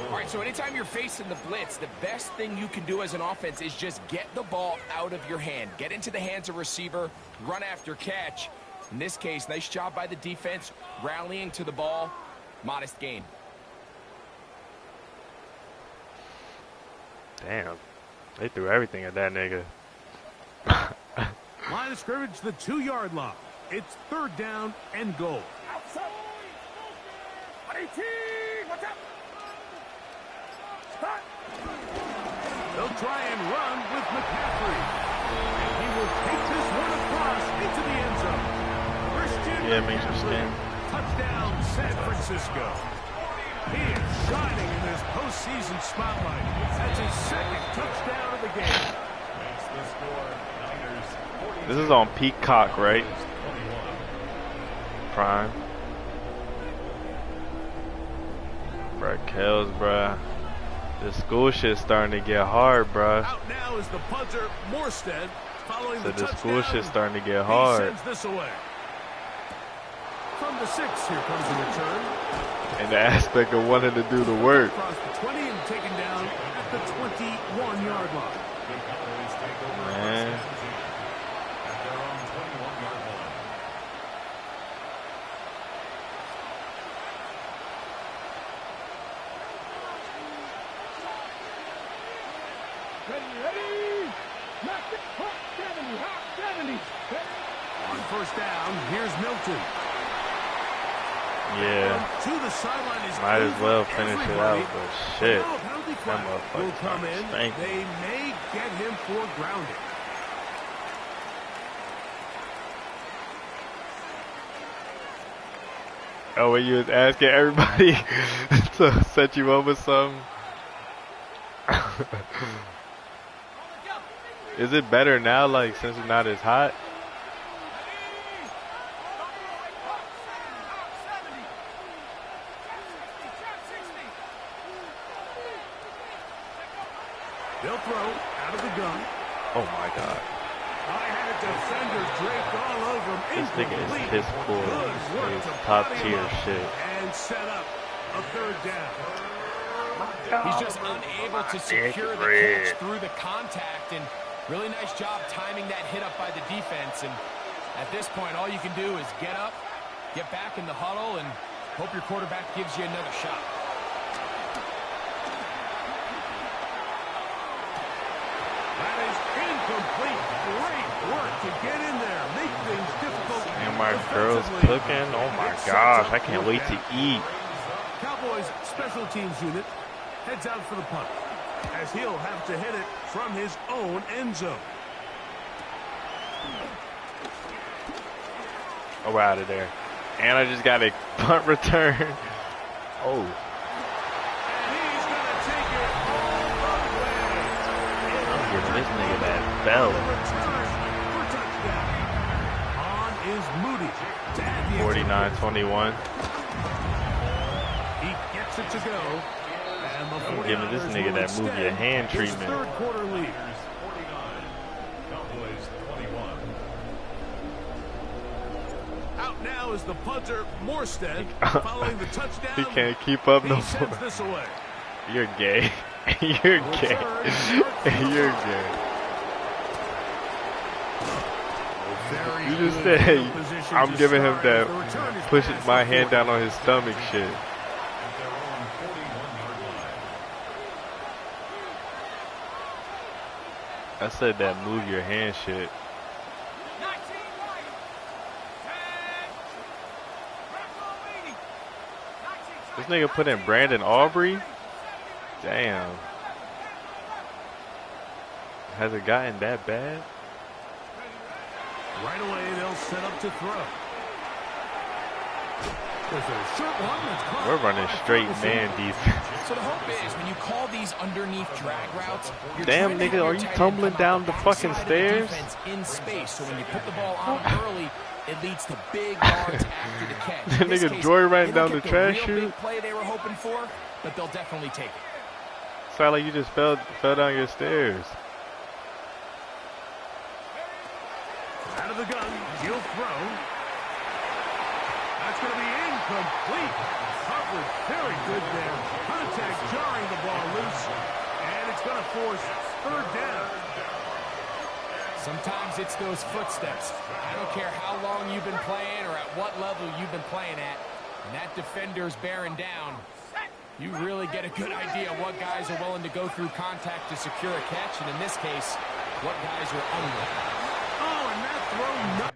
All right, so anytime you're facing the blitz, the best thing you can do as an offense is just get the ball out of your hand. Get into the hands of receiver, run after catch. In this case, nice job by the defense, rallying to the ball. Modest gain. Damn. They threw everything at that nigga. Line of scrimmage, the 2-yard line. It's third down and goal. They'll try and run with McCaffrey. And he will take this one across into the end zone. Christian McCaffrey. Touchdown, San Francisco. He is shining in this postseason spotlight. That's his second touchdown of the game. This is on Peacock, right? Prime. Bruh, Kels, bruh. The school shit's starting to get hard, bruh. Out now is the punter, Morstead, following So the the school touchdown. shit's starting to get hard. He sends this away. From the 6, here comes the return. And the aspect of wanting to do the work. Across the 20 and taken down at the 21-yard line. Man. Ready. Knock it. Hot 70. Hot 70. On first down, here's Milton. Yeah. To the sideline is Might as well over finish it everybody. out, but shit. Now a penalty That flag motherfucker will come in. stank. They may get him for grounding. Oh, when you was asking everybody to set you up with something? Is it better now, like, since it's not as hot? They'll throw out of the gun. Oh my god. I had defenders draped all over him. This nigga is Incomplete. piss poor. Good work He's to top body him tier up shit. and set up a third down. He's just unable to secure the catch through the contact, and really nice job timing that hit up by the defense. And at this point, all you can do is get up, get back in the huddle, and hope your quarterback gives you another shot. That is incomplete. Great work to get in there. Make things difficult. And my girl's defensively. cooking. Oh my It sets gosh, up I can't wait to fourth eat. down. Cowboys special teams unit heads out for the punt, as he'll have to hit it from his own end zone. Oh, we're out of there. And I just got a punt return. Oh. And he's going to take it all the way. I'm giving this nigga that belt. Return for touchdown. On is Moody to add the extra 49-21. He gets it to go. And the I'm giving this 49ers nigga will that move your extend hand his treatment. third quarter lead. 49, Cowboys 21. Out now is the punter, Morstead, following the touchdown. He can't keep up no He sends more. this away. You're gay. You're gay. You're gay. Very You just good said field position I'm to giving him start that as the return is pushing past my the hand 40. down on his stomach shit. At their own 41-yard line. I said that move your hand shit. This nigga put in Brandon Aubrey? Damn. Has it gotten that bad? Right away, they'll set up to throw. There's a short one that's caught We're running by straight Ferguson. man defense. So the hope is when you call these underneath drag routes, you're Damn, trying to nigga, have are your you tight end tumbling come out down the backside fucking of the stairs? defense in space. So when you put the ball on them early, it leads to big yards after the catch. That In this nigga case, Joy ran they down don't the get trash real chute. big play they were hoping for, but they'll definitely take it. Sound like you just fell down your stairs. Out of the gun, he'll throw. That's going to be incomplete. Coverage very good there. Contact jarring the ball loose. And it's going to force third down. Sometimes it's those footsteps. I don't care how long you've been playing or at what level you've been playing at. And that defender's bearing down. You really get a good idea of what guys are willing to go through contact to secure a catch. And in this case, what guys are unwilling. Oh, and that throw not.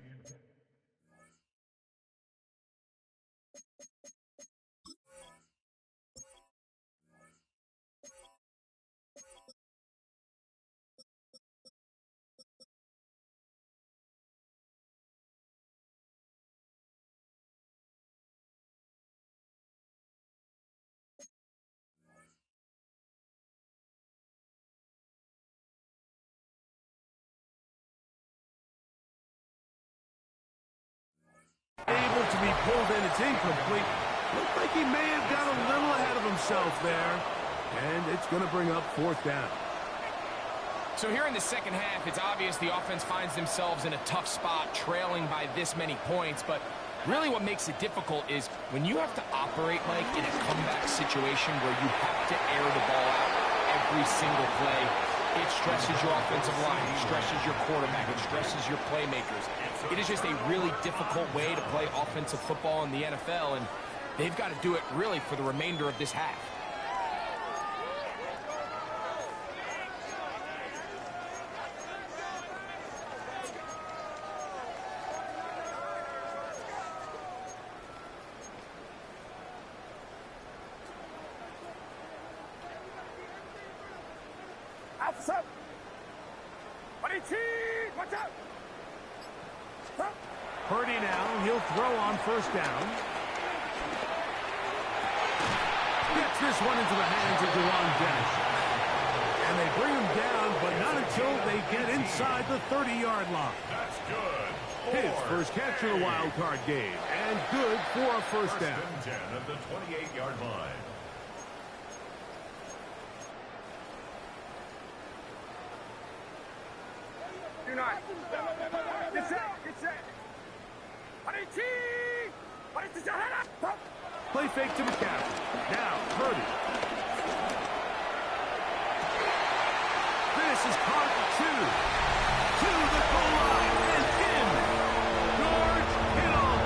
Able to be pulled in. It's incomplete. Looked like he may have got a little ahead of himself there. And it's going to bring up fourth down. So here in the second half, it's obvious the offense finds themselves in a tough spot, trailing by this many points. But really what makes it difficult is when you have to operate like in a comeback situation where you have to air the ball out every single play, it stresses your offensive line, it stresses your quarterback, it stresses your playmakers. It is just a really difficult way to play offensive football in the NFL, and they've got to do it really for the remainder of this half. officer. Watch out. Purdy now, he'll throw on first down. Gets this one into the hands of Dewan Dennis. And they bring him down, but not until they get inside the 30-yard line. That's good. His first catch in the wild card game, and good for a first down. First and 10 at the 28-yard line. Do not. Get set. Get set. Play fake to McCaffrey. Now, Purdy. This is caught at 2. To the goal line and in. George Kittle.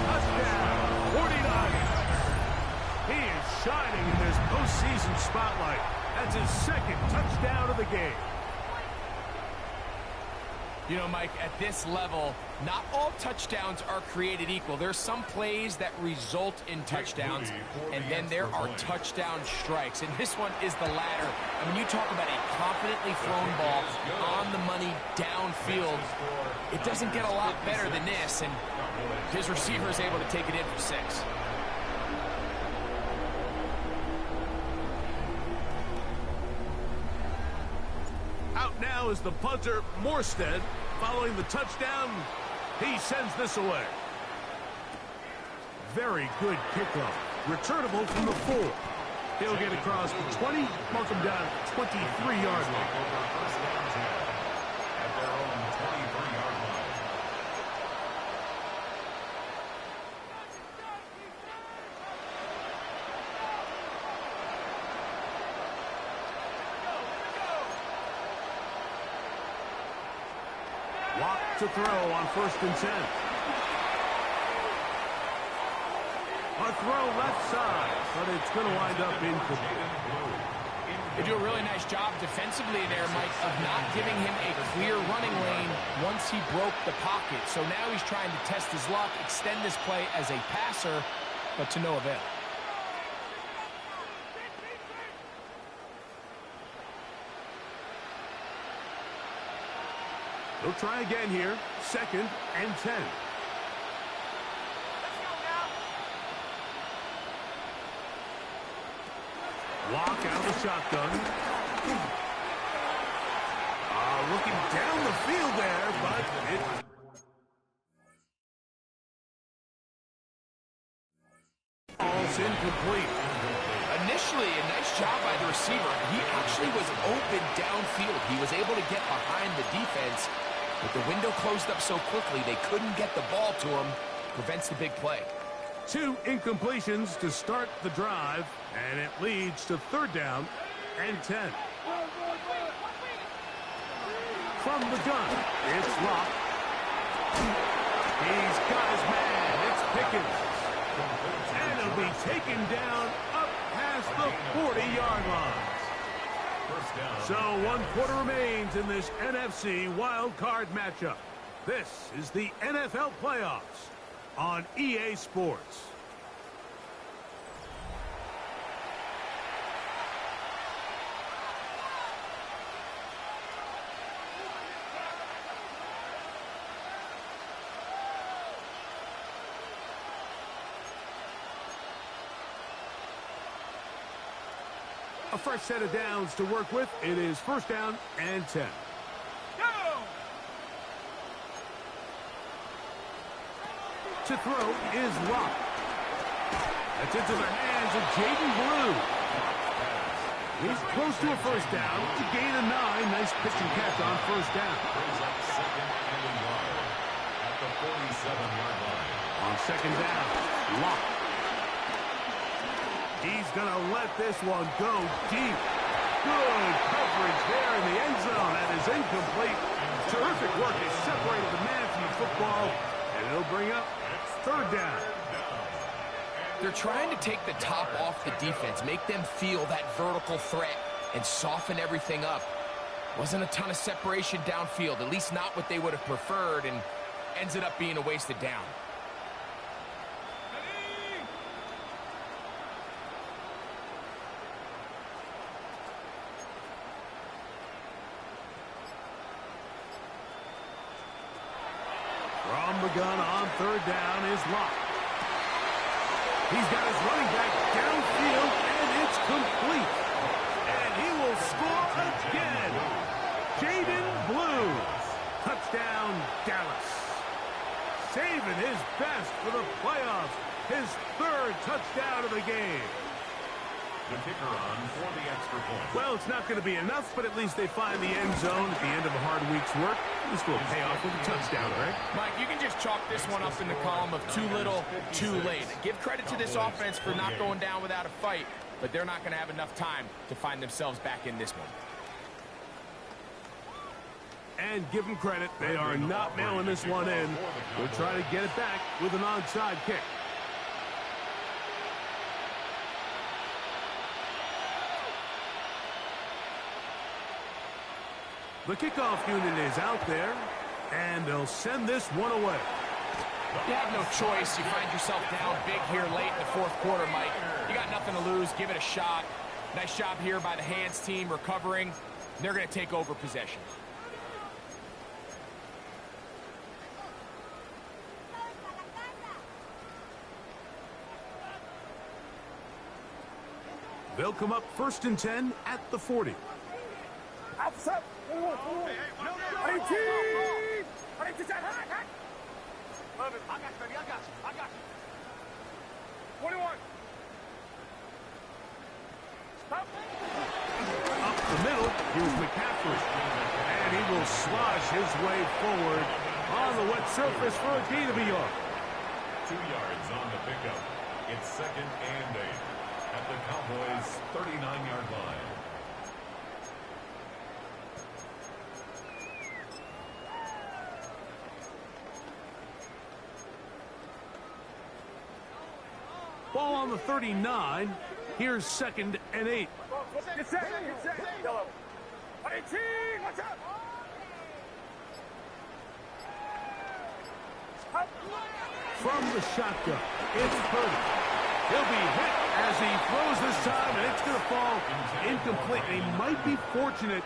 Touchdown. 49ers. He is shining in this postseason spotlight. That's his second touchdown of the game. You know, Mike, at this level, not all touchdowns are created equal. There's some plays that result in touchdowns, and then there are touchdown strikes. And this one is the latter. I mean, you talk about a confidently thrown ball on the money downfield. It doesn't get a lot better than this, and his receiver is able to take it in for 6. Out now is the punter, Morstead. Following the touchdown, he sends this away. Very good kickoff. Returnable from the 4. He'll get across the 20, mark him down at the 23-yard line. First down 10 at their own 23-yard line. Watt to throw on first and 10. A throw left side, but it's going to wind up incomplete. They do a really nice job defensively there, Mike, of not giving him a clear running lane once he broke the pocket. So now he's trying to test his luck, extend this play as a passer, but to no avail. He'll try again here. Second and 10. Walk out of the shotgun. Looking down the field there, but it's incomplete. Initially, a nice job by the receiver. He actually was open downfield. He was able to get behind the defense, but the window closed up so quickly they couldn't get the ball to him. Prevents the big play. 2 incompletions to start the drive, and it leads to third down and 10. From the gun, it's Locke. He's got his man. It's Pickens. And he'll be taken down up past the 40-yard line. So 1 quarter remains in this NFC wild card matchup. This is the NFL playoffs on EA Sports. A fresh set of downs to work with. It is first down and 10. To throw is Locke. That's into the hands of Jaden Blue. He's close to a first down. To gain a 9. Nice pitch and catch on first down. Brings up second and a yard at the 47-yard line. On second down, Locke. He's going to let this one go deep. Good coverage there in the end zone. That is incomplete. Terrific work. They separated the man from the football, and it'll bring up third down. They're trying to take the top off the defense, make them feel that vertical threat, and soften everything up. Wasn't a ton of separation downfield, at least not what they would have preferred, and ends it up being a wasted down. From the gun on third down is Locke. He's got his running back downfield, and it's complete. And he will score again. Jaden Blue. Touchdown, Dallas. Saving his best for the playoffs. His third touchdown of the game. The kicker on for the extra point. Well, it's not going to be enough, but at least they find the end zone at the end of a hard week's work. This will pay off with a touchdown, right? Mike, you can just chalk this one up in the column of too little, too late. Give credit to this offense for not going down without a fight, but they're not going to have enough time to find themselves back in this one. And give them credit, they are not mailing this one in. We'll try to get it back with an onside kick. The kickoff unit is out there, and they'll send this one away. You have no choice. You find yourself down big here late in the fourth quarter, Mike. You got nothing to lose. Give it a shot. Nice job here by the hands team recovering. They're going to take over possession. They'll come up 1st and 10 at the 40. Outside. 18. 18. I got you. 21. Stop. Up the middle, here's McCaffrey. And he will slosh his way forward on the wet surface for a gain of a yard. 2 yards on the pickup. It's 2nd and 8 at the Cowboys' 39-yard line. Ball on the 39. Here's 2nd and 8. Get set. Yellow. 18. Watch out. From the shotgun, it's Purdy. He'll be hit as he throws this time, and it's going to fall incomplete. They might be fortunate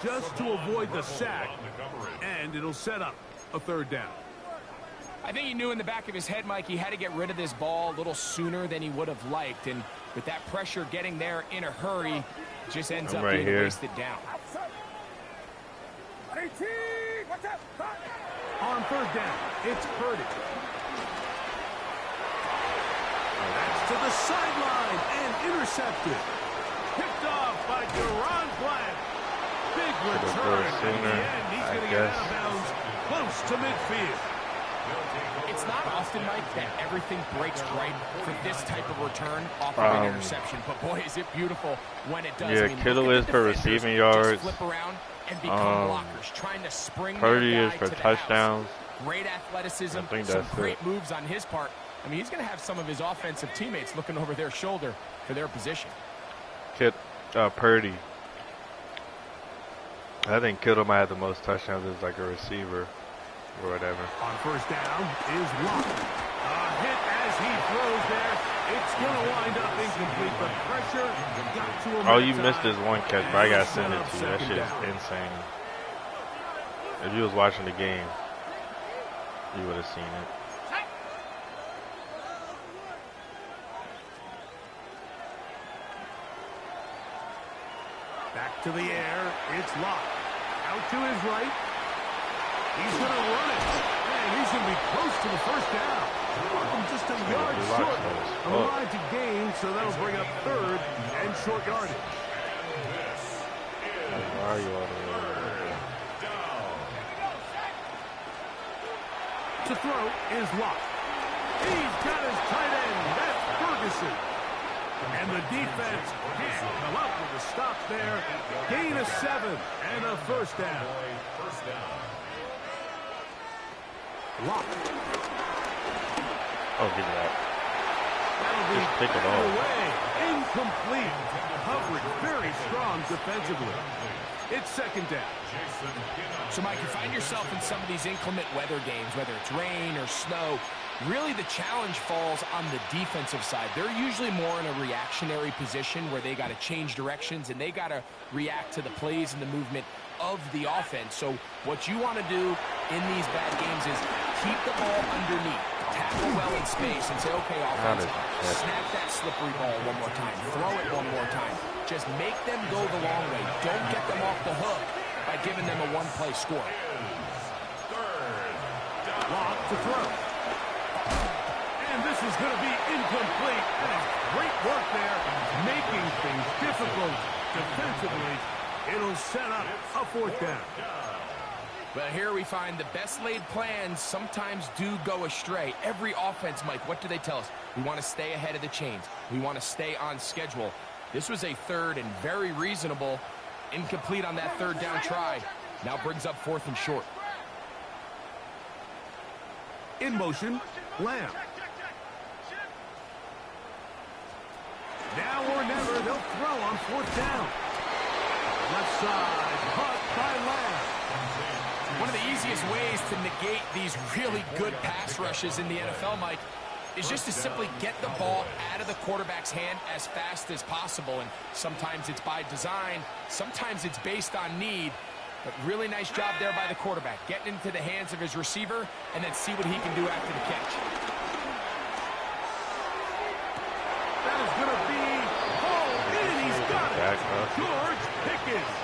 just to avoid the sack, and it'll set up a 3rd down. I think he knew in the back of his head, Mike, he had to get rid of this ball a little sooner than he would have liked. And with that pressure getting there in a hurry, it just ends up being a wasted down. 18. Watch out. On 3rd down, it's Purdy. That's to the sideline and intercepted. Picked off by Deron Bland. Big return. In the end, he's going to get out of bounds close to midfield. It's not often, Mike, that everything breaks right for this type of return off of an interception. But, boy, is it beautiful when it does. Yeah, I mean, Kittle is for receiving yards. Flip around and become blockers, trying to spring Purdy their is guy for to the touchdowns. house. Great athleticism, I think some that's great moves on his part. I mean, he's going to have some of his offensive teammates looking over their shoulder for their position. Purdy. I think Kittle might have the most touchdowns as like a receiver or whatever. On 1st down is Locke. A hit as he throws there. It's going to wind up incomplete. The pressure got to him. Oh, you missed this one catch, but I got to send it to you. That shit is insane. If you was watching the game, you would have seen it. Back to the air. It's Locke. Out to his right. He's going to run it. And he's going to be close to the 1st down. Just a yard short of the line to gain, so that'll bring up 3rd and short yardage. Why are you all the way over there? To throw is Locke. He's got his tight end. That's Ferguson. And the defense can't come up with a stop there. Gain of 7 and a 1st down. Locke. Oh, give me that. That'll be Just pick it off. away. Incomplete. Coverage very strong defensively. It's 2nd down. So, Mike, you find yourself in some of these inclement weather games, whether it's rain or snow. Really, the challenge falls on the defensive side. They're usually more in a reactionary position where they got to change directions and they got to react to the plays and the movement of the offense. So what you want to do in these bad games is keep the ball underneath, tackle well in space, and say, okay, offense, snap that slippery ball one more time, throw it one more time. Just make them go the long way. Don't get them off the hook by giving them a one-play score. Lock to throw. And this is going to be incomplete. And it's great work there, making things difficult defensively. It'll set up a 4th down. But here we find the best laid plans sometimes do go astray. Every offense, Mike, what do they tell us? We want to stay ahead of the chains. We want to stay on schedule. This was a 3rd and very reasonable. Incomplete on that 3rd down try. Now brings up 4th and short. In motion, Lamb. Now or never, they'll throw on 4th down. Left side, caught by Lamb. One of the easiest ways to negate these really good pass rushes in the NFL, Mike, is just to simply get the ball out of the quarterback's hand as fast as possible. And sometimes it's by design, sometimes it's based on need. But really nice job there by the quarterback, getting into the hands of his receiver and then see what he can do after the catch. That is going to be hauled in. He's got it. George Pickens.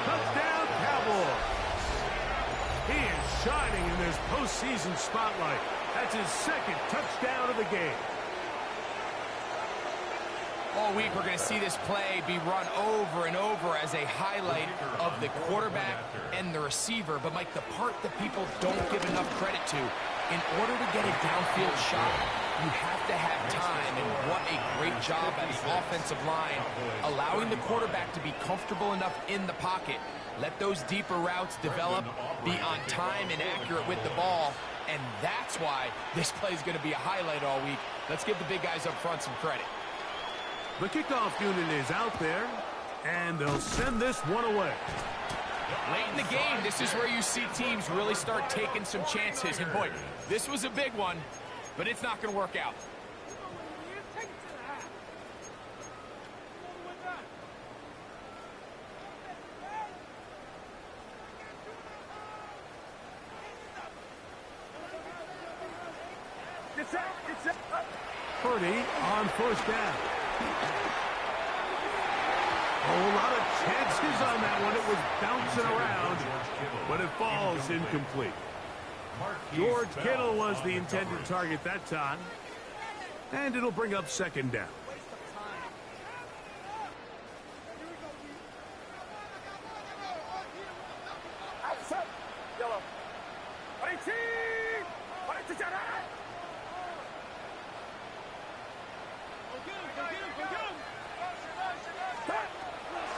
Touchdown, Cowboys. He is shining in this postseason spotlight. That's his 2nd touchdown of the game. All week, we're going to see this play be run over and over as a highlight of the quarterback and the receiver. But, Mike, the part that people don't give enough credit to, in order to get a downfield shot, you have to have time. And what a great job by the offensive line, allowing the quarterback to be comfortable enough in the pocket. Let those deeper routes develop, be on time and accurate with the ball. And that's why this play is going to be a highlight all week. Let's give the big guys up front some credit. The kickoff unit is out there, and they'll send this one away. Late in the game, this is where you see teams really start taking some chances. And, boy, this was a big one, but it's not going to work out. Purdy on 1st down. A whole lot of chances on that one. It was bouncing around, but it falls incomplete. George Kittle was the intended target that time, and it'll bring up 2nd down.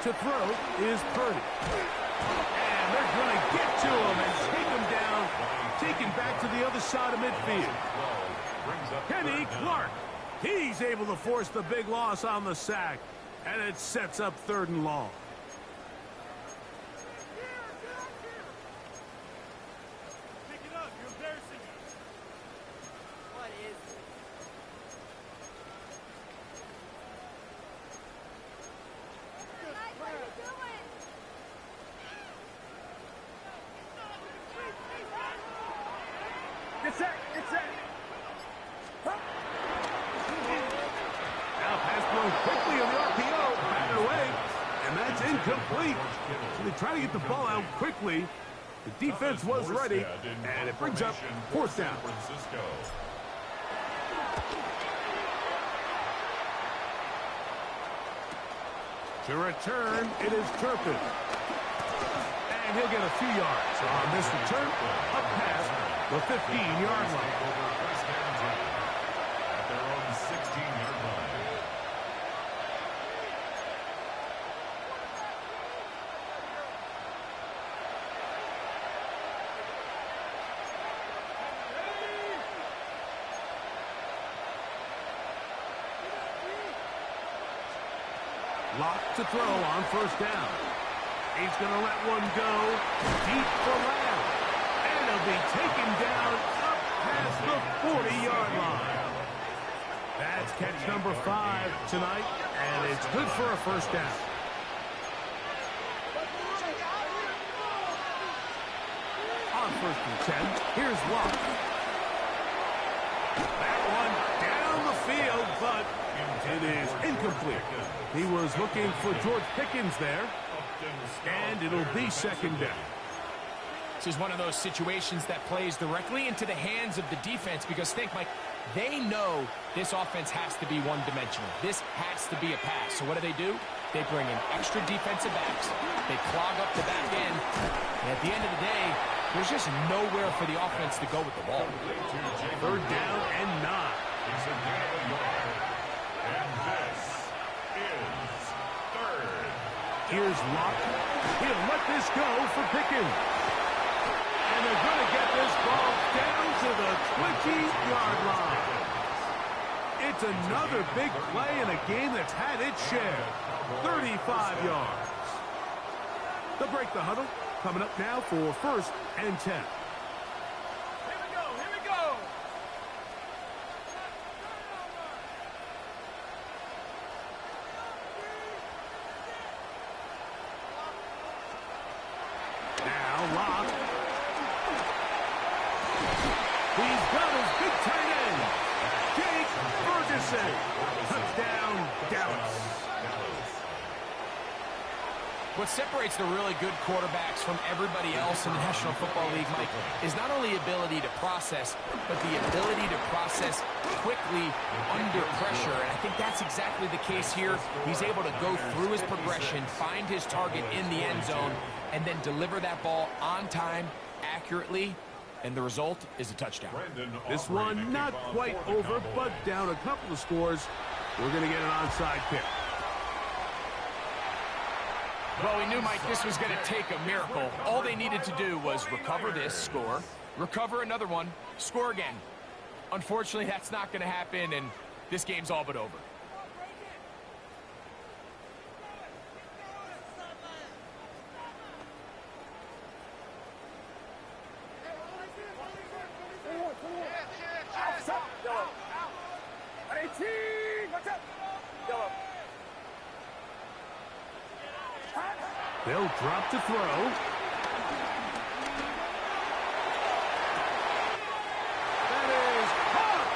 To throw is Purdy. And they're going to get to him and take him down, taken back to the other side of midfield. Kenny Clark. He's able to force the big loss on the sack, and it sets up 3rd and long. Pick it up. You're embarrassing me. What is it? It's it. Now pass thrown quickly on the RPO, batted away, and that's incomplete. So they try to get the ball out quickly. The defense was ready, and it brings up 4th down. To return, it is Turpin. And he'll get a few yards on this return, up past the 15-yard line. At their own 16-yard line. Locked to throw on 1st down. He's going to let one go deep for Lamb. And he'll be taken down up past the 40-yard line. That's catch number 5 tonight, and it's good for a 1st down. On first and 10. Here's Locke. That one down the field, but it is incomplete. He was looking for George Pickens there, and it'll be second down. This is one of those situations that plays directly into the hands of the defense because think, Mike, they know this offense has to be one-dimensional. This has to be a pass. So what do? They bring in extra defensive backs. They clog up the back end. And at the end of the day, there's just nowhere for the offense to go with the ball. Third down and 9. And this is third. Here's Locke. He'll let this go for Pickens. And they're going to get this ball down to the 20-yard line. It's another big play in a game that's had its share. 35 yards. They'll break the huddle. Coming up now for first and 10. Here we go. Now Locke. He's got his big tight end, Jake Ferguson. Touchdown, Dallas. What separates the really good quarterbacks from everybody else in the National Football League, Mike, is not only ability to process, but the ability to process quickly under pressure. And I think that's exactly the case here. He's able to go through his progression, find his target in the end zone, and then deliver that ball on time, accurately, and the result is a touchdown. This one not quite over, but down a couple of scores. We're going to get an onside kick. Well, we knew, Mike, this was going to take a miracle. All they needed to do was recover this, score, recover another one, score again. Unfortunately, that's not going to happen, and this game's all but over. They'll drop to throw. That is caught.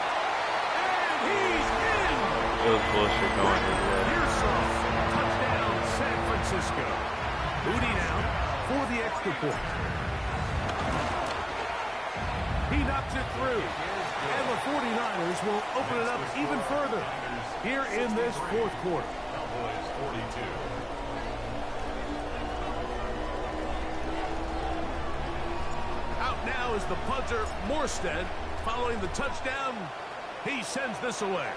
And he's in. It was bullshit going his way. Pearsall, touchdown, San Francisco. Booty now for the extra point. He knocks it through. And the 49ers will open it up even further here in this fourth quarter. Cowboys 42. Out now is the punter, Morstead. Following the touchdown, he sends this away.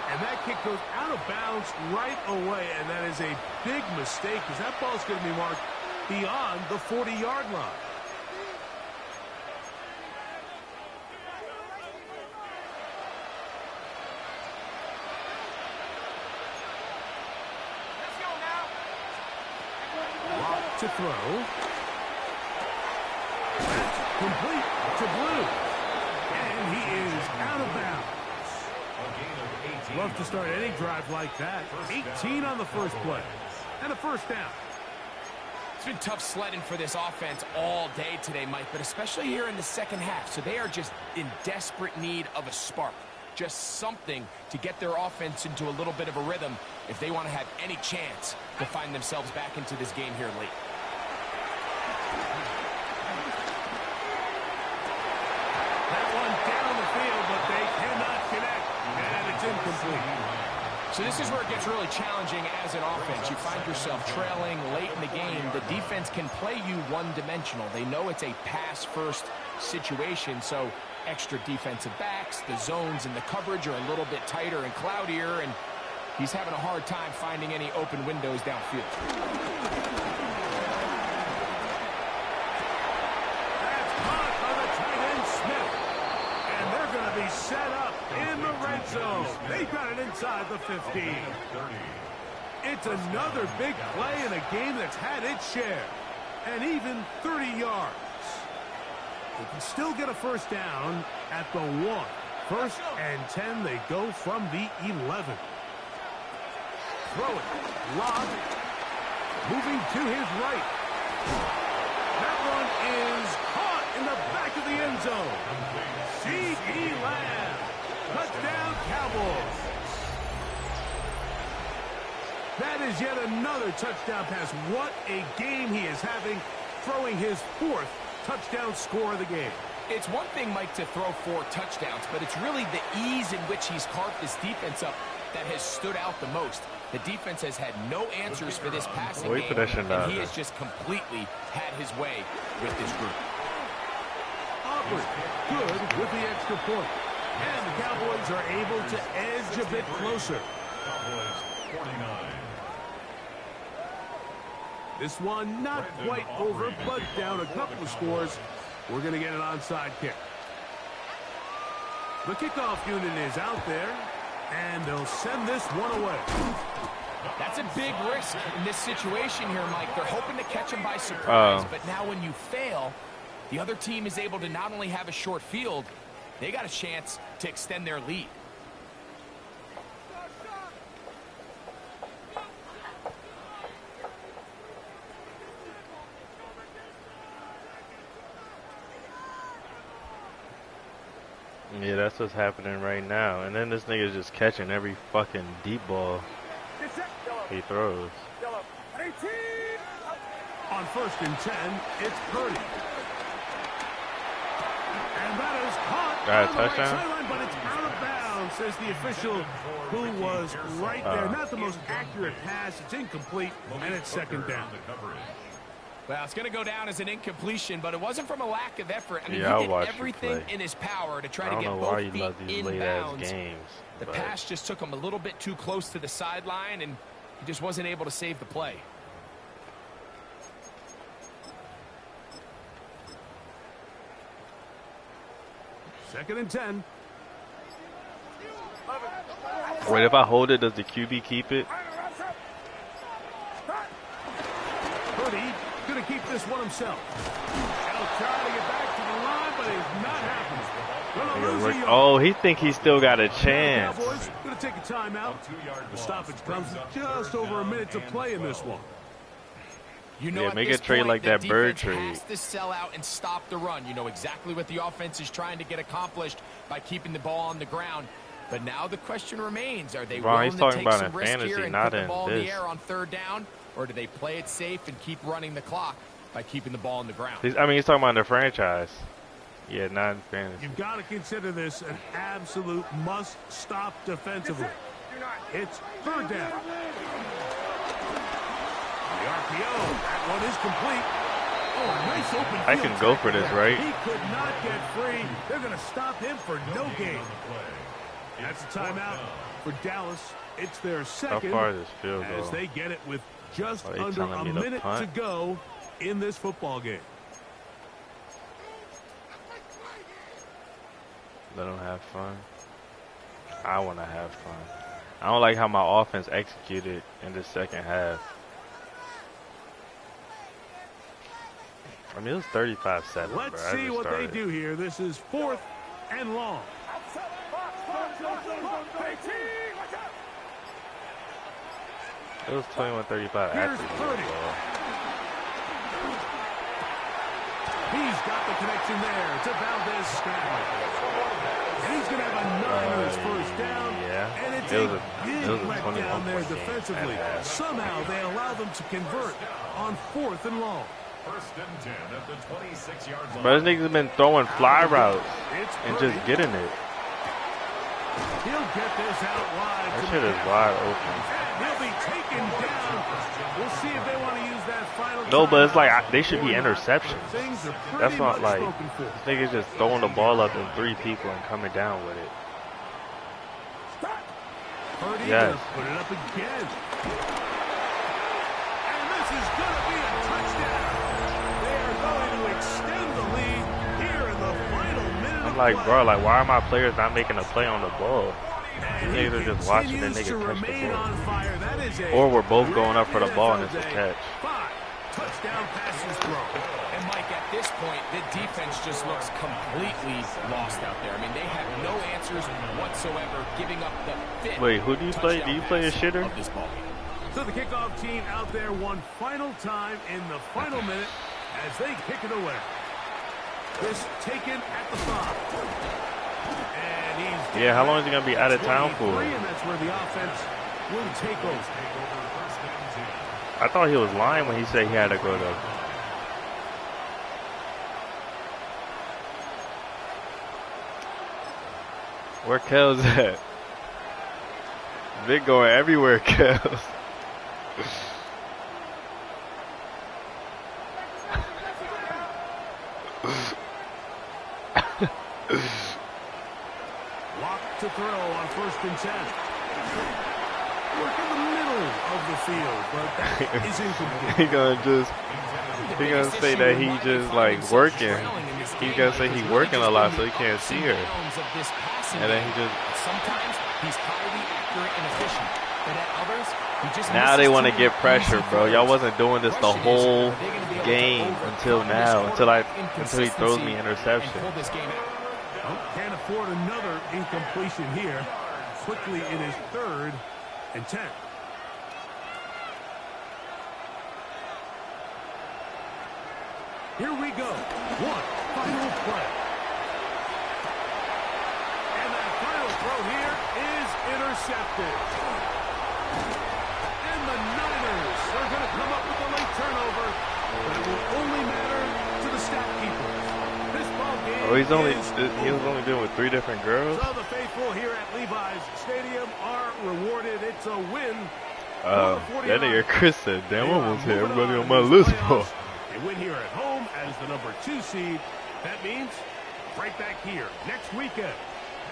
And that kick goes out of bounds right away, and that is a big mistake because that ball is going to be marked beyond the 40-yard line. Lock to throw. Complete to Blue. And he is out of bounds. Love to start any drive like that. 18 on the first play. And a first down. It's been tough sledding for this offense all day today, Mike, but especially here in the second half. So they are just in desperate need of a spark. Just something to get their offense into a little bit of a rhythm if they want to have any chance to find themselves back into this game here late. So this is where it gets really challenging as an offense. You find yourself trailing late in the game. The defense can play you one-dimensional. They know it's a pass-first situation, so extra defensive backs, the zones and the coverage are a little bit tighter and cloudier, and he's having a hard time finding any open windows downfield. That's caught by the tight end, Smith. And they're going to be set up in the red zone. They've got it inside the 15. It's another big play in a game that's had its share. And even 30 yards. They can still get a first down at the 1. First and 10, they go from the 11. Throw it. Lock. Moving to his right. That one is caught another touchdown pass. What a game he is having, throwing his 4th touchdown score of the game. It's one thing, Mike, to throw 4 touchdowns, but it's really the ease in which he's carved this defense up that has stood out the most. The defense has had no answers for this passing game, and he has just completely had his way with this group. Auburn, good with the extra point. And the Cowboys are able to edge a bit closer. Cowboys 49. This one not quite over, but down a couple of scores. We're going to get an onside kick. The kickoff unit is out there, and they'll send this one away. That's a big risk in this situation here, Mike. They're hoping to catch him by surprise, but now when you fail, the other team is able to not only have a short field, they got a chance to extend their lead. Yeah, that's what's happening right now. And then this nigga's just catching every fucking deep ball he throws. On 1st and 10, it's Purdy. And that is caught on the right sideline, but it's out of bounds, says the official who was right there. Not the most accurate pass. It's incomplete, and it's 2nd down. Well, it's going to go down as an incompletion, but it wasn't from a lack of effort. I mean, Yeah, he did everything in his power to try to get both feet inbounds. The pass just took him a little bit too close to the sideline, and he just wasn't able to save the play. Second and 10. Wait, if I hold it, does the QB keep it? Purdy going to keep this one himself. He'll try to get back to the line, but it's not happening. Oh, he think he still got a chance. Cowboys going to take a timeout. The stoppage comes with just over a minute to play in this one. You know, yeah, make a trade like that bird trade. Has to sell out and stop the run. You know exactly what the offense is trying to get accomplished by keeping the ball on the ground. But now the question remains: are they willing to take some risk here and put the ball in the air on 3rd down, or do they play it safe and keep running the clock by keeping the ball on the ground? I mean, he's talking about the franchise. Yeah, not in fantasy. You've got to consider this an absolute must-stop defensively. It's 3rd down. The RPO, that one is complete. Oh, nice open field. I can go for this, right? He could not get free. They're going to stop him for no gain. That's a timeout for Dallas. It's their 2nd. How far is this field goal? As they get it with just under a minute to go in this football game. Let them have fun. I want to have fun. I don't like how my offense executed in the 2nd half. I mean, it was 35-7. Let's see what they do here. This is 4th and long. It was 21-35 after the ball. He's got the connection there to Valdez-Scantling. And he's going to have a 9 on his 1st down. Yeah. And it's a big letdown there defensively. Somehow they allow them to convert on 4th and long. 1st and 10 at the 26-yard line. But this nigga's been throwing fly routes and just getting it. He'll get this out wide. That shit is wide open. He'll be taken down. We'll see if they want to use that final. No, but it's like they should be interceptions. That's not like this nigga's just throwing the ball up in 3 people and coming down with it. Yes. Put it up again. And this is going to be a touchdown. They are going to extend the lead here in the final minute. I'm like, bro, like, why are my players not making a play on the ball? These niggas are just watching the nigga catch the ball. Or we're both going up for the ball and it's a catch. 5 touchdown passes thrown. And Mike, at this point, the defense just looks completely lost out there. I mean, they have no answers whatsoever, giving up the 5th. Wait, who do you play? Do you play a shitter? So the kickoff team out there one final time in the final minute as they kick it away. This taken at the 5. And yeah, how long is he going to be out of town for? And that's where the offense will take over. I thought he was lying when he said he had to go to. Where Kel's at? Vic going everywhere, Kels. Lock to throw on 1st and 10. Work in the middle of the field, but that is incomplete. he gonna say that he just like working. He's gonna say he working a lot so he can't see her. And then he just. Sometimes he's highly accurate and efficient, but at others, he just. Now they want to get pressure, bro. Y'all wasn't doing this the whole game until now, until he throws me interception. Can't afford another incompletion here. Quickly in his 3rd and 10. Here we go. One final play. And that final throw here is intercepted. And the Niners are going to come up with a late turnover, but it will only matter to the stat keepers. This ball game he was only dealing with 3 different girls. So the faithful here at Levi's Stadium are rewarded. It's a win. That nigga Chris said, damn, I almost had everybody on my list. They win here at home as the number 2 seed. That means right back here next weekend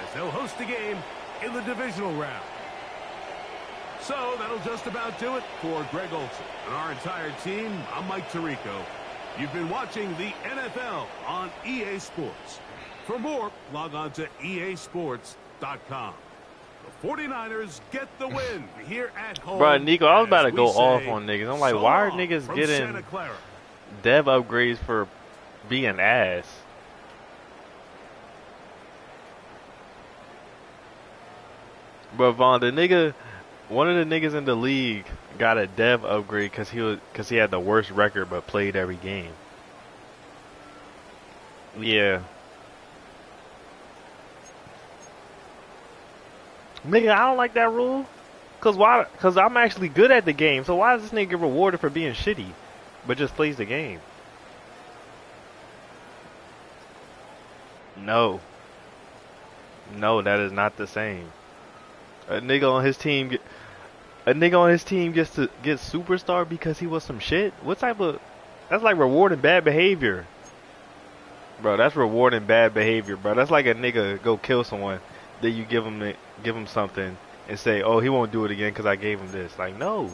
as they'll host a game in the divisional round. So that'll just about do it for Greg Olsen and our entire team. I'm Mike Tirico. You've been watching the NFL on EA Sports. For more, log on to easports.com. The 49ers get the win here at home. Bro, Nico, I was about to go off on niggas. I'm like, why are niggas getting dev upgrades for being ass? But Vaughn, one of the niggas in the league got a dev upgrade because he had the worst record but played every game. Yeah. Nigga, I don't like that rule. Cause why? Cause I'm actually good at the game. So why does this nigga get rewarded for being shitty, but just plays the game? No. No, that is not the same. A nigga on his team gets to get superstar because he was some shit. What type of? That's like rewarding bad behavior, bro. That's rewarding bad behavior, bro. That's like a nigga go kill someone, then you give him something and say, oh, he won't do it again because I gave him this. Like, no.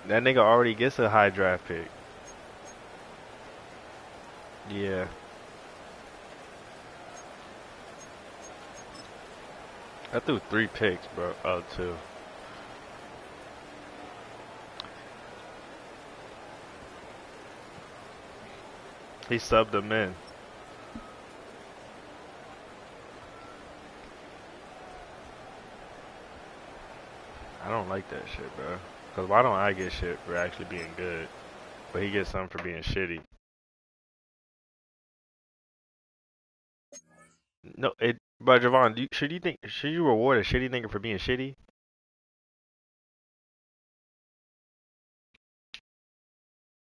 That nigga already gets a high draft pick. Yeah. I threw 3 picks, bro. Oh, 2. He subbed them in. I don't like that shit, bro. Cause why don't I get shit for actually being good, but he gets something for being shitty? No, But Javon, should you reward a shitty nigga for being shitty?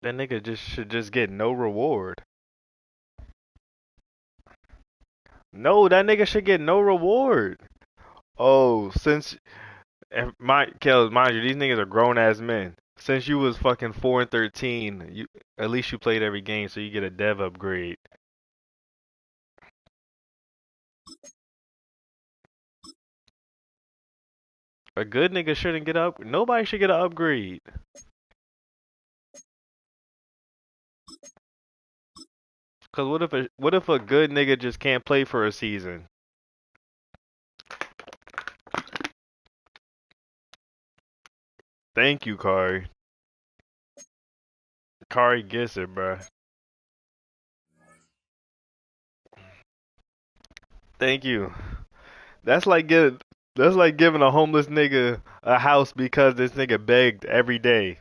That nigga should just get no reward. No, that nigga should get no reward. Oh, mind you, these niggas are grown ass men. Since you was fucking 4-13, at least you played every game, so you get a dev upgrade. A good nigga shouldn't get up. Nobody should get an upgrade. Cause what if a good nigga just can't play for a season? Thank you, Kari. Kari gets it, bruh. Thank you. That's like giving a homeless nigga a house because this nigga begged every day.